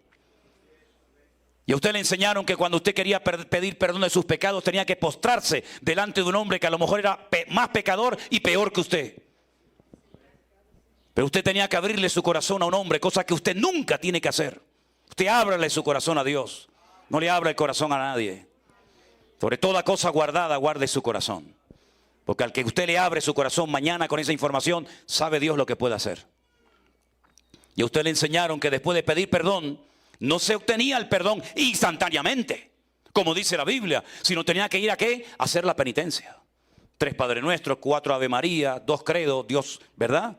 Y a usted le enseñaron que cuando usted quería pedir perdón de sus pecados, tenía que postrarse delante de un hombre que a lo mejor era más pecador y peor que usted. Pero usted tenía que abrirle su corazón a un hombre, cosa que usted nunca tiene que hacer. Usted ábrale su corazón a Dios. No le abra el corazón a nadie. Sobre toda cosa guardada, guarde su corazón. Porque al que usted le abre su corazón mañana con esa información, sabe Dios lo que puede hacer. Y a usted le enseñaron que después de pedir perdón, no se obtenía el perdón instantáneamente, como dice la Biblia, sino tenía que ir a ¿qué? A hacer la penitencia. 3 Padre Nuestros, 4 Ave María, 2 Credo, Dios, ¿verdad?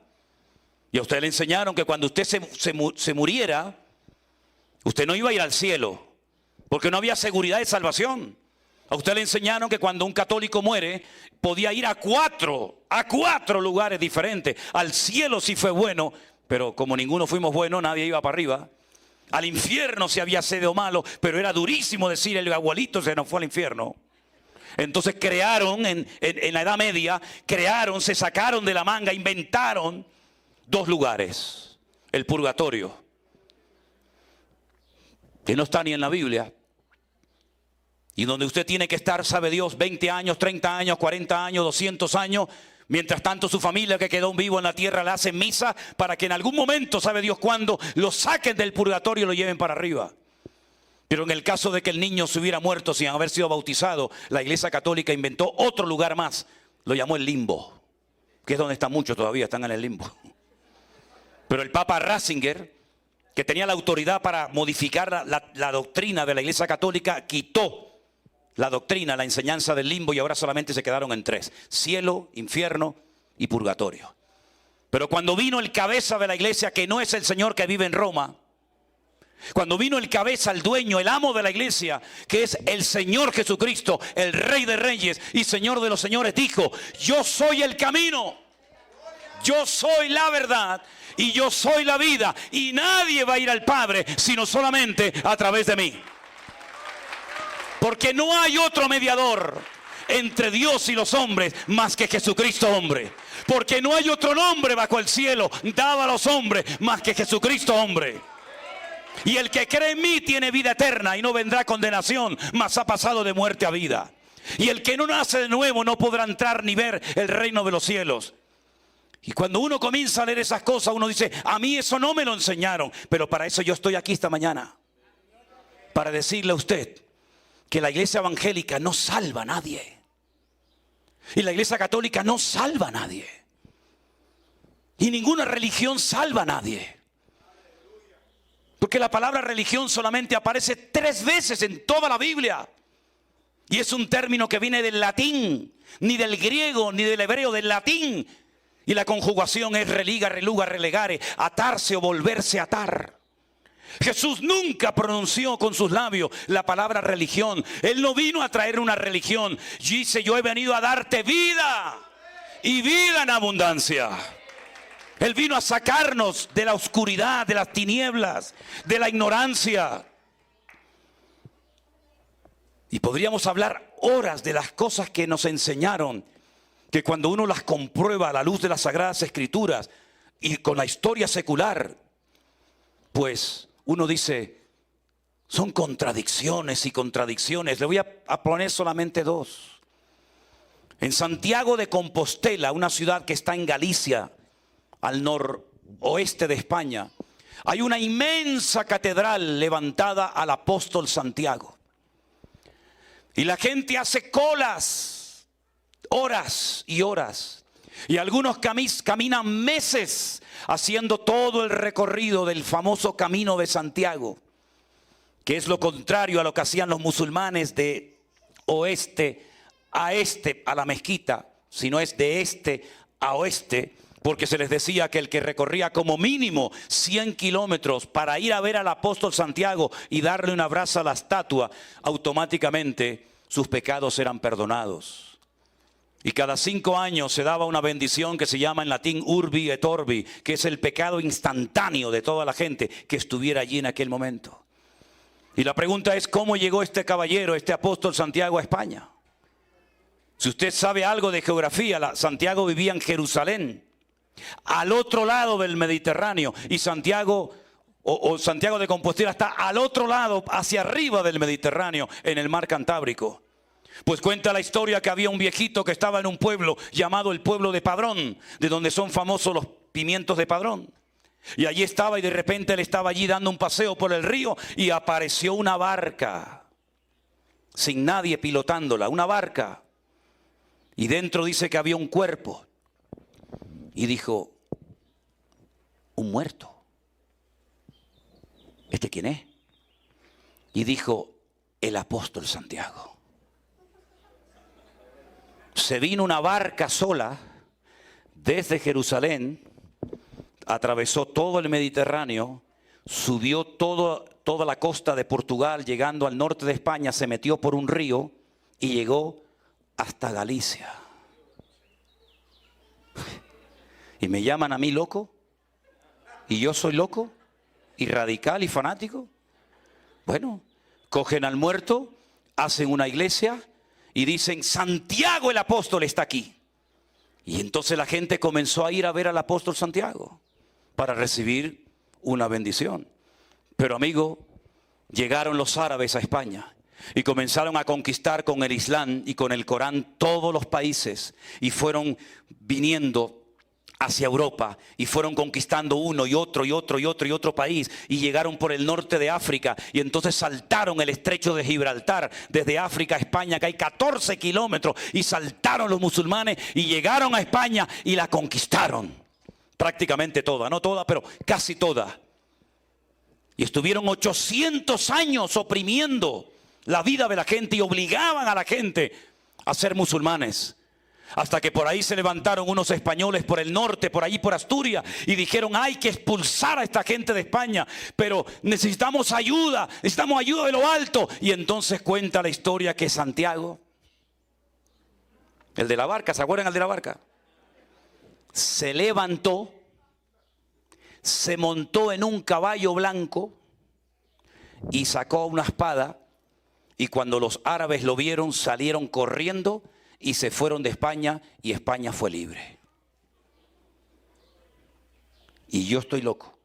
Y a usted le enseñaron que cuando usted se muriera, usted no iba a ir al cielo, porque no había seguridad de salvación. A usted le enseñaron que cuando un católico muere, podía ir a 4 lugares diferentes. Al cielo si fue bueno, pero como ninguno fuimos buenos, nadie iba para arriba. Al infierno si había sido malo, pero era durísimo decir: el abuelito se nos fue al infierno. Entonces crearon en la Edad Media, se sacaron de la manga, inventaron 2 lugares. El purgatorio, que no está ni en la Biblia, y donde usted tiene que estar, sabe Dios, 20 años, 30 años, 40 años, 200 años. Mientras tanto su familia que quedó vivo en la tierra le hace misa para que en algún momento, sabe Dios cuándo, lo saquen del purgatorio y lo lleven para arriba. Pero en el caso de que el niño se hubiera muerto sin haber sido bautizado, la Iglesia Católica inventó otro lugar más. Lo llamó el limbo, que es donde están muchos todavía, están en el limbo. Pero el Papa Ratzinger, que tenía la autoridad para modificar la doctrina de la Iglesia Católica, quitó la doctrina, la enseñanza del limbo, y ahora solamente se quedaron en 3: cielo, infierno y purgatorio. Pero cuando vino el cabeza de la iglesia, que no es el Señor que vive en Roma, cuando vino el cabeza, el dueño, el amo de la iglesia, que es el Señor Jesucristo, el Rey de Reyes y Señor de los Señores, dijo: yo soy el camino, yo soy la verdad y yo soy la vida, y nadie va a ir al Padre sino solamente a través de mí. Porque no hay otro mediador entre Dios y los hombres más que Jesucristo hombre. Porque no hay otro nombre bajo el cielo dado a los hombres más que Jesucristo hombre. Y el que cree en mí tiene vida eterna y no vendrá condenación, mas ha pasado de muerte a vida. Y el que no nace de nuevo no podrá entrar ni ver el reino de los cielos. Y cuando uno comienza a leer esas cosas, uno dice: a mí eso no me lo enseñaron. Pero para eso yo estoy aquí esta mañana, para decirle a usted que la iglesia evangélica no salva a nadie. Y la iglesia católica no salva a nadie. Y ninguna religión salva a nadie. Porque la palabra religión solamente aparece 3 veces en toda la Biblia. Y es un término que viene del latín, ni del griego, ni del hebreo, del latín. Y la conjugación es religa, reluga, relegare, atarse o volverse a atar. Jesús nunca pronunció con sus labios la palabra religión. Él no vino a traer una religión. Dice: yo he venido a darte vida y vida en abundancia. Él vino a sacarnos de la oscuridad, de las tinieblas, de la ignorancia. Y podríamos hablar horas de las cosas que nos enseñaron, que cuando uno las comprueba a la luz de las Sagradas Escrituras y con la historia secular, pues uno dice: son contradicciones y contradicciones. Le voy a poner solamente 2. En Santiago de Compostela, una ciudad que está en Galicia, al noroeste de España, hay una inmensa catedral levantada al apóstol Santiago. Y la gente hace colas, horas y horas. Y algunos caminan meses haciendo todo el recorrido del famoso Camino de Santiago, que es lo contrario a lo que hacían los musulmanes de oeste a este a la mezquita, sino es de este a oeste, porque se les decía que el que recorría como mínimo 100 kilómetros para ir a ver al apóstol Santiago y darle un abrazo a la estatua, automáticamente sus pecados eran perdonados. Y cada 5 años se daba una bendición que se llama en latín urbi et orbi, que es el pecado instantáneo de toda la gente que estuviera allí en aquel momento. Y la pregunta es, ¿cómo llegó este caballero, este apóstol Santiago a España? Si usted sabe algo de geografía, Santiago vivía en Jerusalén, al otro lado del Mediterráneo, y Santiago Santiago de Compostela está al otro lado, hacia arriba del Mediterráneo, en el mar Cantábrico. Pues cuenta la historia que había un viejito que estaba en un pueblo llamado el pueblo de Padrón, de donde son famosos los pimientos de Padrón. Y allí estaba, y de repente él estaba allí dando un paseo por el río y apareció una barca, sin nadie pilotándola, una barca. Y dentro dice que había un cuerpo. Y dijo, un muerto. ¿Este quién es? Y dijo, el apóstol Santiago. Se vino una barca sola desde Jerusalén, atravesó todo el Mediterráneo, subió toda la costa de Portugal, llegando al norte de España, se metió por un río y llegó hasta Galicia. Y me llaman a mí loco, y yo soy loco, y radical y fanático. Bueno, cogen al muerto, hacen una iglesia y dicen, Santiago el apóstol está aquí. Y entonces la gente comenzó a ir a ver al apóstol Santiago para recibir una bendición. Pero amigo, llegaron los árabes a España y comenzaron a conquistar con el Islam y con el Corán todos los países, y fueron viniendo hacia Europa y fueron conquistando uno y otro y otro y otro y otro país, y llegaron por el norte de África, y entonces saltaron el estrecho de Gibraltar desde África a España, que hay 14 kilómetros, y saltaron los musulmanes y llegaron a España y la conquistaron prácticamente toda, no toda, pero casi toda. Y estuvieron 800 años oprimiendo la vida de la gente y obligaban a la gente a ser musulmanes. Hasta que por ahí se levantaron unos españoles por el norte, por allí por Asturias, y dijeron, hay que expulsar a esta gente de España, pero necesitamos ayuda de lo alto. Y entonces cuenta la historia que Santiago, el de la barca, ¿se acuerdan el de la barca? Se levantó, se montó en un caballo blanco y sacó una espada, y cuando los árabes lo vieron salieron corriendo y se fueron de España, y España fue libre. Y yo estoy loco.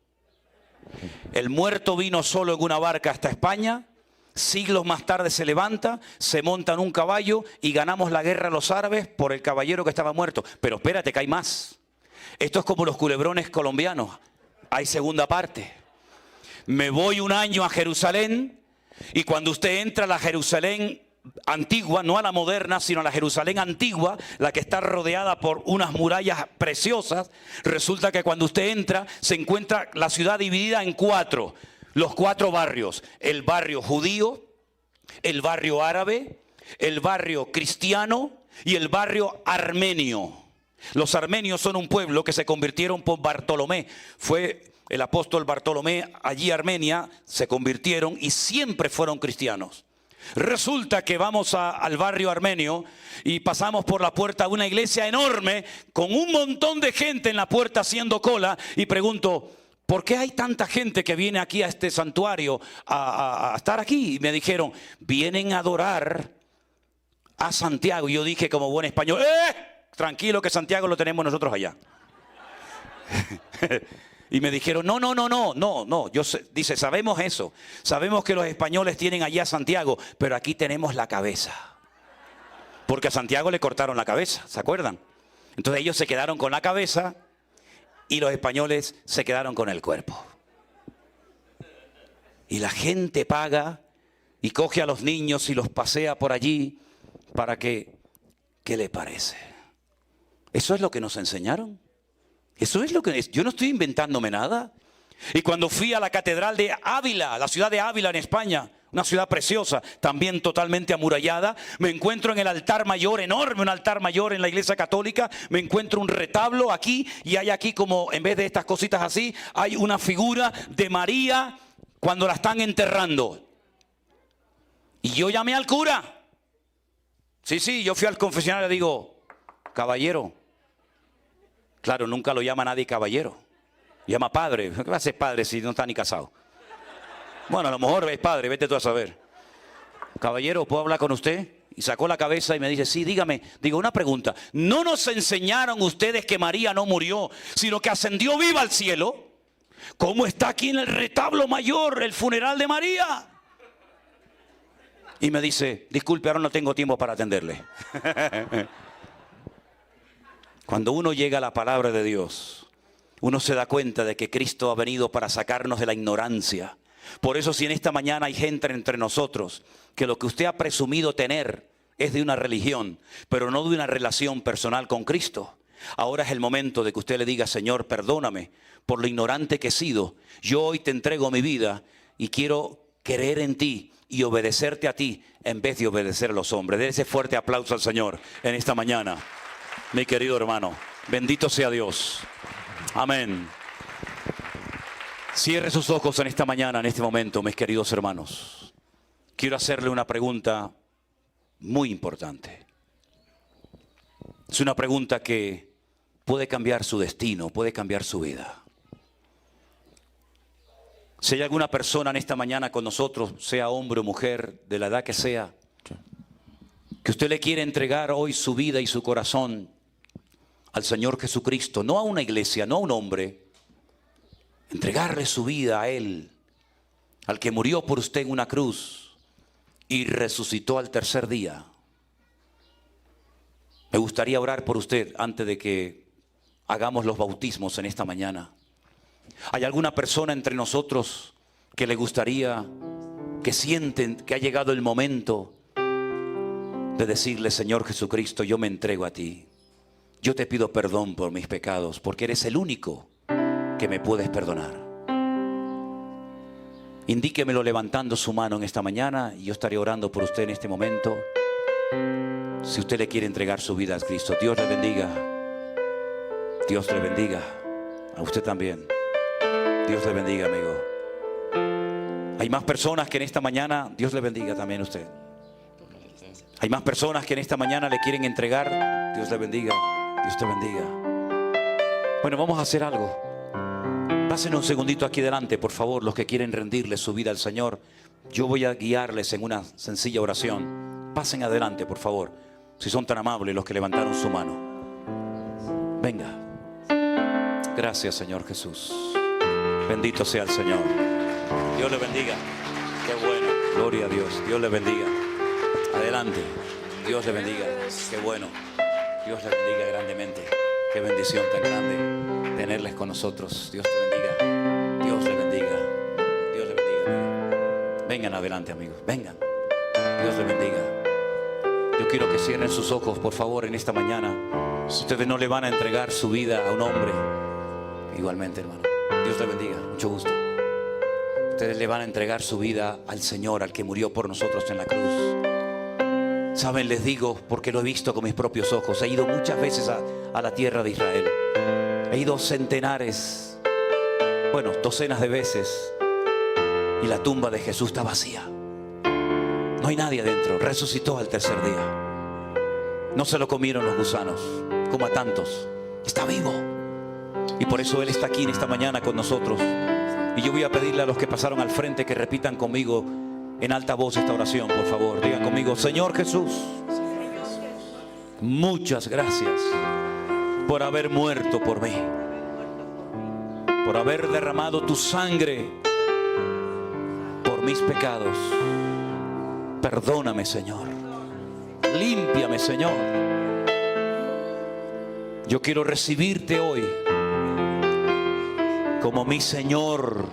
El muerto vino solo en una barca hasta España, siglos más tarde se levanta, se monta en un caballo y ganamos la guerra a los árabes por el caballero que estaba muerto. Pero espérate, que hay más. Esto es como los culebrones colombianos. Hay segunda parte. Me voy un año a Jerusalén, y cuando usted entra a la Jerusalén antigua, no a la moderna, sino a la Jerusalén antigua, la que está rodeada por unas murallas preciosas, resulta que cuando usted entra se encuentra la ciudad dividida en 4, los 4 barrios: el barrio judío, el barrio árabe, el barrio cristiano y el barrio armenio. Los armenios son un pueblo que se convirtieron por Bartolomé. Fue el apóstol Bartolomé allí a Armenia, se convirtieron y siempre fueron cristianos. Resulta que vamos al barrio armenio y pasamos por la puerta de una iglesia enorme con un montón de gente en la puerta haciendo cola, y pregunto, ¿por qué hay tanta gente que viene aquí a este santuario a estar aquí? Y me dijeron, vienen a adorar a Santiago. Y yo dije como buen español, tranquilo, que Santiago lo tenemos nosotros allá. Y me dijeron, no. Dice, sabemos eso. Sabemos que los españoles tienen allá a Santiago, pero aquí tenemos la cabeza. Porque a Santiago le cortaron la cabeza, ¿se acuerdan? Entonces ellos se quedaron con la cabeza y los españoles se quedaron con el cuerpo. Y la gente paga y coge a los niños y los pasea por allí para que, ¿qué le parece? ¿Eso es lo que nos enseñaron? Eso es lo que es. Yo no estoy inventándome nada. Y cuando fui a la catedral de Ávila, la ciudad de Ávila en España, una ciudad preciosa, también totalmente amurallada. Me encuentro en el altar mayor, enorme, un altar mayor en la iglesia católica. Me encuentro un retablo aquí, y hay aquí, como en vez de estas cositas así, hay una figura de María cuando la están enterrando. Y yo llamé al cura. Sí, yo fui al confesionario y le digo, caballero. Claro, nunca lo llama nadie caballero. Llama padre. ¿Qué va a ser padre si no está ni casado? Bueno, a lo mejor es padre, vete tú a saber. Caballero, ¿puedo hablar con usted? Y sacó la cabeza y me dice, sí, dígame. Digo, una pregunta. ¿No nos enseñaron ustedes que María no murió, sino que ascendió viva al cielo? ¿Cómo está aquí en el retablo mayor el funeral de María? Y me dice, disculpe, ahora no tengo tiempo para atenderle. Cuando uno llega a la palabra de Dios, uno se da cuenta de que Cristo ha venido para sacarnos de la ignorancia. Por eso, si en esta mañana hay gente entre nosotros que lo que usted ha presumido tener es de una religión, pero no de una relación personal con Cristo, ahora es el momento de que usted le diga, Señor, perdóname por lo ignorante que he sido. Yo hoy te entrego mi vida y quiero creer en ti y obedecerte a ti en vez de obedecer a los hombres. Dé ese fuerte aplauso al Señor en esta mañana, mi querido hermano. Bendito sea Dios. Amén. Cierre sus ojos en esta mañana, en este momento, mis queridos hermanos. Quiero hacerle una pregunta muy importante. Es una pregunta que puede cambiar su destino, puede cambiar su vida. Si hay alguna persona en esta mañana con nosotros, sea hombre o mujer, de la edad que sea, que usted le quiere entregar hoy su vida y su corazón al Señor Jesucristo, no a una iglesia, no a un hombre, entregarle su vida a Él, al que murió por usted en una cruz y resucitó al tercer día. Me gustaría orar por usted antes de que hagamos los bautismos en esta mañana. ¿Hay alguna persona entre nosotros que le gustaría, que sienten que ha llegado el momento de decirle, Señor Jesucristo, yo me entrego a ti? Yo te pido perdón por mis pecados, porque eres el único que me puedes perdonar. Indíquemelo levantando su mano en esta mañana y yo estaré orando por usted en este momento. Si usted le quiere entregar su vida a Cristo, Dios le bendiga. Dios le bendiga. A usted también. Dios le bendiga, amigo. Hay más personas que en esta mañana, Dios le bendiga también a usted. Hay más personas que en esta mañana le quieren entregar. Dios le bendiga. Dios te bendiga. Bueno, vamos a hacer algo. Pasen un segundito aquí delante, por favor, los que quieren rendirle su vida al Señor. Yo voy a guiarles en una sencilla oración. Pasen adelante, por favor, si son tan amables los que levantaron su mano. Venga. Gracias, Señor Jesús. Bendito sea el Señor. Dios le bendiga. Qué bueno. Gloria a Dios. Dios le bendiga. Adelante. Dios le bendiga. Qué bueno. Dios le bendiga grandemente. Qué bendición tan grande tenerles con nosotros. Dios te bendiga. Dios le bendiga. Dios le bendiga. Vengan adelante, amigos. Vengan. Dios le bendiga. Yo quiero que cierren sus ojos, por favor, en esta mañana. Ustedes no le van a entregar su vida a un hombre. Igualmente, hermano. Dios le bendiga. Mucho gusto. Ustedes le van a entregar su vida al Señor, al que murió por nosotros en la cruz. Saben, les digo, porque lo he visto con mis propios ojos. He ido muchas veces a la tierra de Israel. He ido centenares, bueno, docenas de veces. Y la tumba de Jesús está vacía. No hay nadie adentro. Resucitó al tercer día. No se lo comieron los gusanos, como a tantos. Está vivo. Y por eso Él está aquí en esta mañana con nosotros. Y yo voy a pedirle a los que pasaron al frente que repitan conmigo en alta voz esta oración, por favor. Digan conmigo: Señor Jesús, muchas gracias por haber muerto por mí, por haber derramado tu sangre por mis pecados. Perdóname, Señor. Límpiame, Señor. Yo quiero recibirte hoy como mi Señor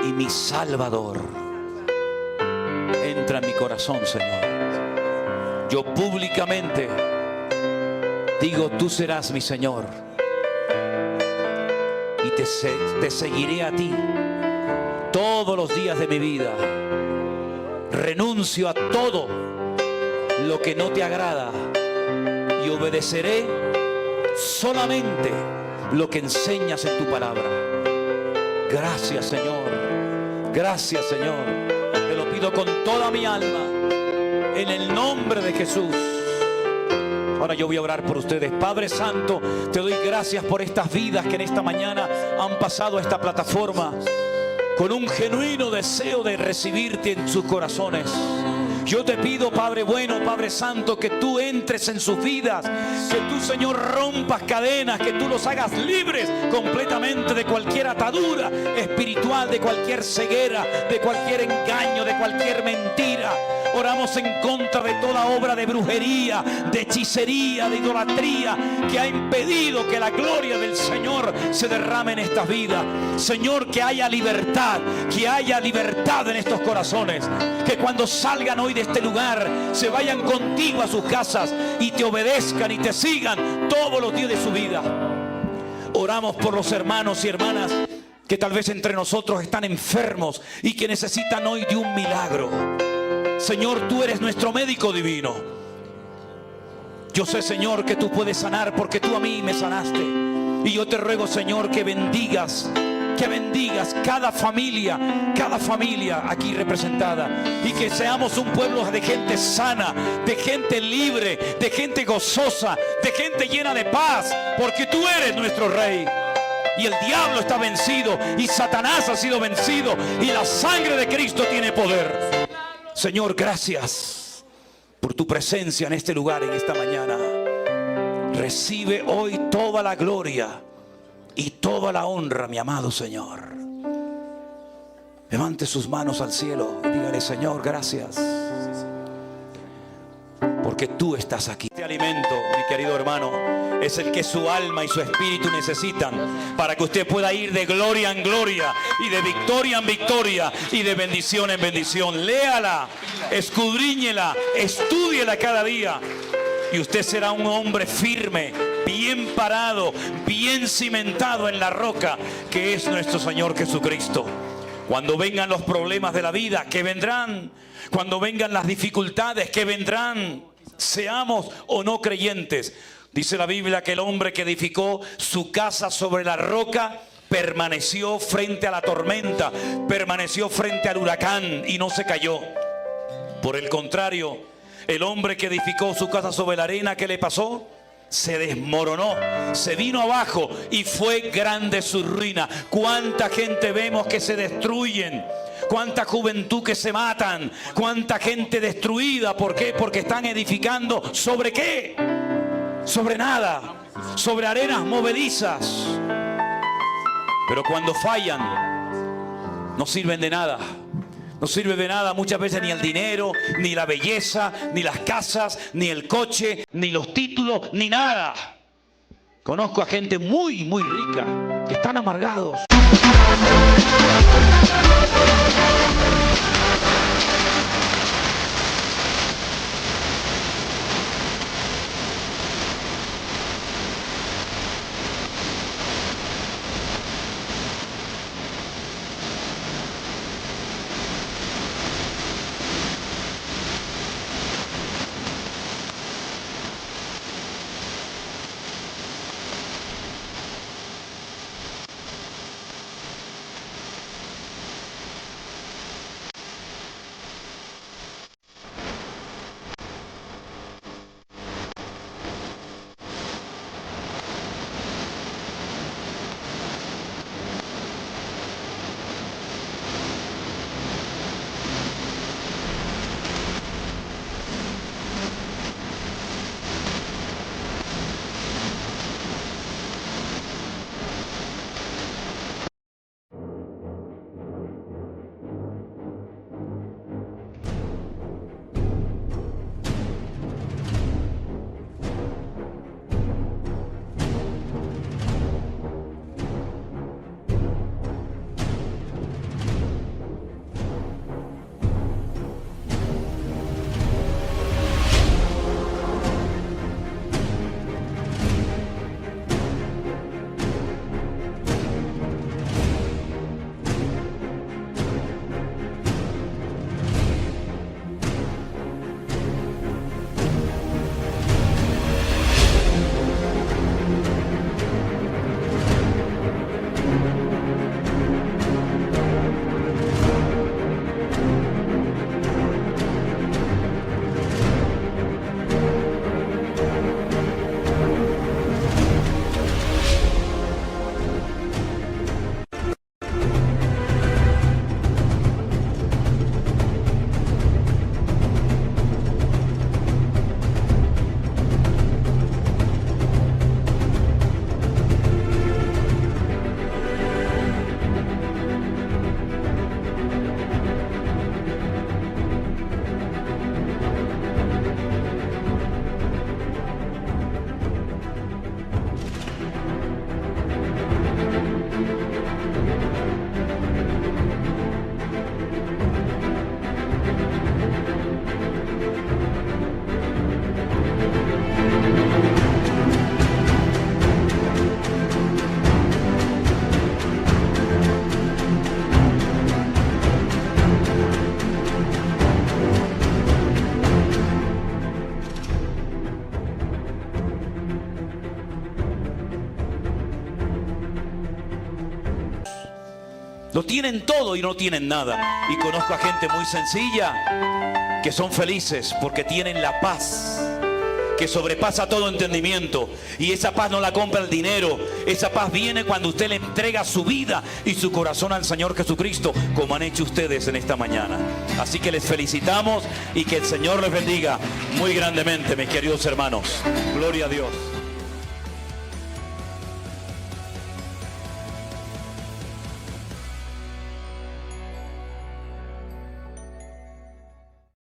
y mi Salvador. Entra en mi corazón, Señor. Yo públicamente digo: tú serás mi Señor y te seguiré a ti todos los días de mi vida. renuncio a todo lo que no te agrada y obedeceré solamente lo que enseñas en tu palabra. Gracias, Señor. Gracias, Señor. Te lo pido con toda mi alma, en el nombre de Jesús. Ahora yo voy a orar por ustedes. Padre Santo, te doy gracias por estas vidas que en esta mañana han pasado a esta plataforma con un genuino deseo de recibirte en sus corazones. Yo te pido, Padre bueno, Padre Santo, que tú entres en sus vidas, que tú, Señor, rompas cadenas, que tú los hagas libres completamente de cualquier atadura espiritual, de cualquier ceguera, de cualquier engaño, de cualquier mentira. Oramos en contra de toda obra de brujería, de hechicería, de idolatría que ha impedido que la gloria del Señor se derrame en estas vidas. Señor, que haya libertad en estos corazones. Que cuando salgan hoy de este lugar se vayan contigo a sus casas y te obedezcan y te sigan todos los días de su vida. Oramos por los hermanos y hermanas que tal vez entre nosotros están enfermos y que necesitan hoy de un milagro. Señor, tú eres nuestro médico divino. Yo sé, Señor, que tú puedes sanar porque tú a mí me sanaste. Y yo te ruego, Señor, que bendigas cada familia aquí representada, y que seamos un pueblo de gente sana, de gente libre, de gente gozosa, de gente llena de paz, porque tú eres nuestro Rey. Y el diablo está vencido, y Satanás ha sido vencido, y la sangre de Cristo tiene poder. Señor, gracias por tu presencia en este lugar, en esta mañana. Recibe hoy toda la gloria y toda la honra, mi amado Señor. Levante sus manos al cielo y dígale: Señor, gracias, porque tú estás aquí. Este alimento, mi querido hermano, es el que su alma y su espíritu necesitan para que usted pueda ir de gloria en gloria y de victoria en victoria y de bendición en bendición. Léala, escudriñela, estúdiela cada día, y usted será un hombre firme, bien parado, bien cimentado en la roca que es nuestro Señor Jesucristo. Cuando vengan los problemas de la vida, que vendrán, cuando vengan las dificultades, que vendrán, seamos o no creyentes, dice la Biblia que el hombre que edificó su casa sobre la roca permaneció frente a la tormenta, permaneció frente al huracán y no se cayó. Por el contrario, el hombre que edificó su casa sobre la arena, ¿qué le pasó? Se desmoronó, se vino abajo y fue grande su ruina. Cuánta gente vemos que se destruyen, cuánta juventud que se matan, cuánta gente destruida. ¿Por qué? Porque están edificando ¿sobre qué? Sobre nada, sobre arenas movedizas. Pero cuando fallan, no sirven de nada. No sirve de nada muchas veces ni el dinero, ni la belleza, ni las casas, ni el coche, ni los títulos, ni nada. Conozco a gente muy, muy rica que están amargados. Lo tienen todo y no tienen nada. Y conozco a gente muy sencilla que son felices porque tienen la paz que sobrepasa todo entendimiento. Y esa paz no la compra el dinero. Esa paz viene cuando usted le entrega su vida y su corazón al Señor Jesucristo, como han hecho ustedes en esta mañana. Así que les felicitamos y que el Señor les bendiga muy grandemente, mis queridos hermanos. Gloria a Dios.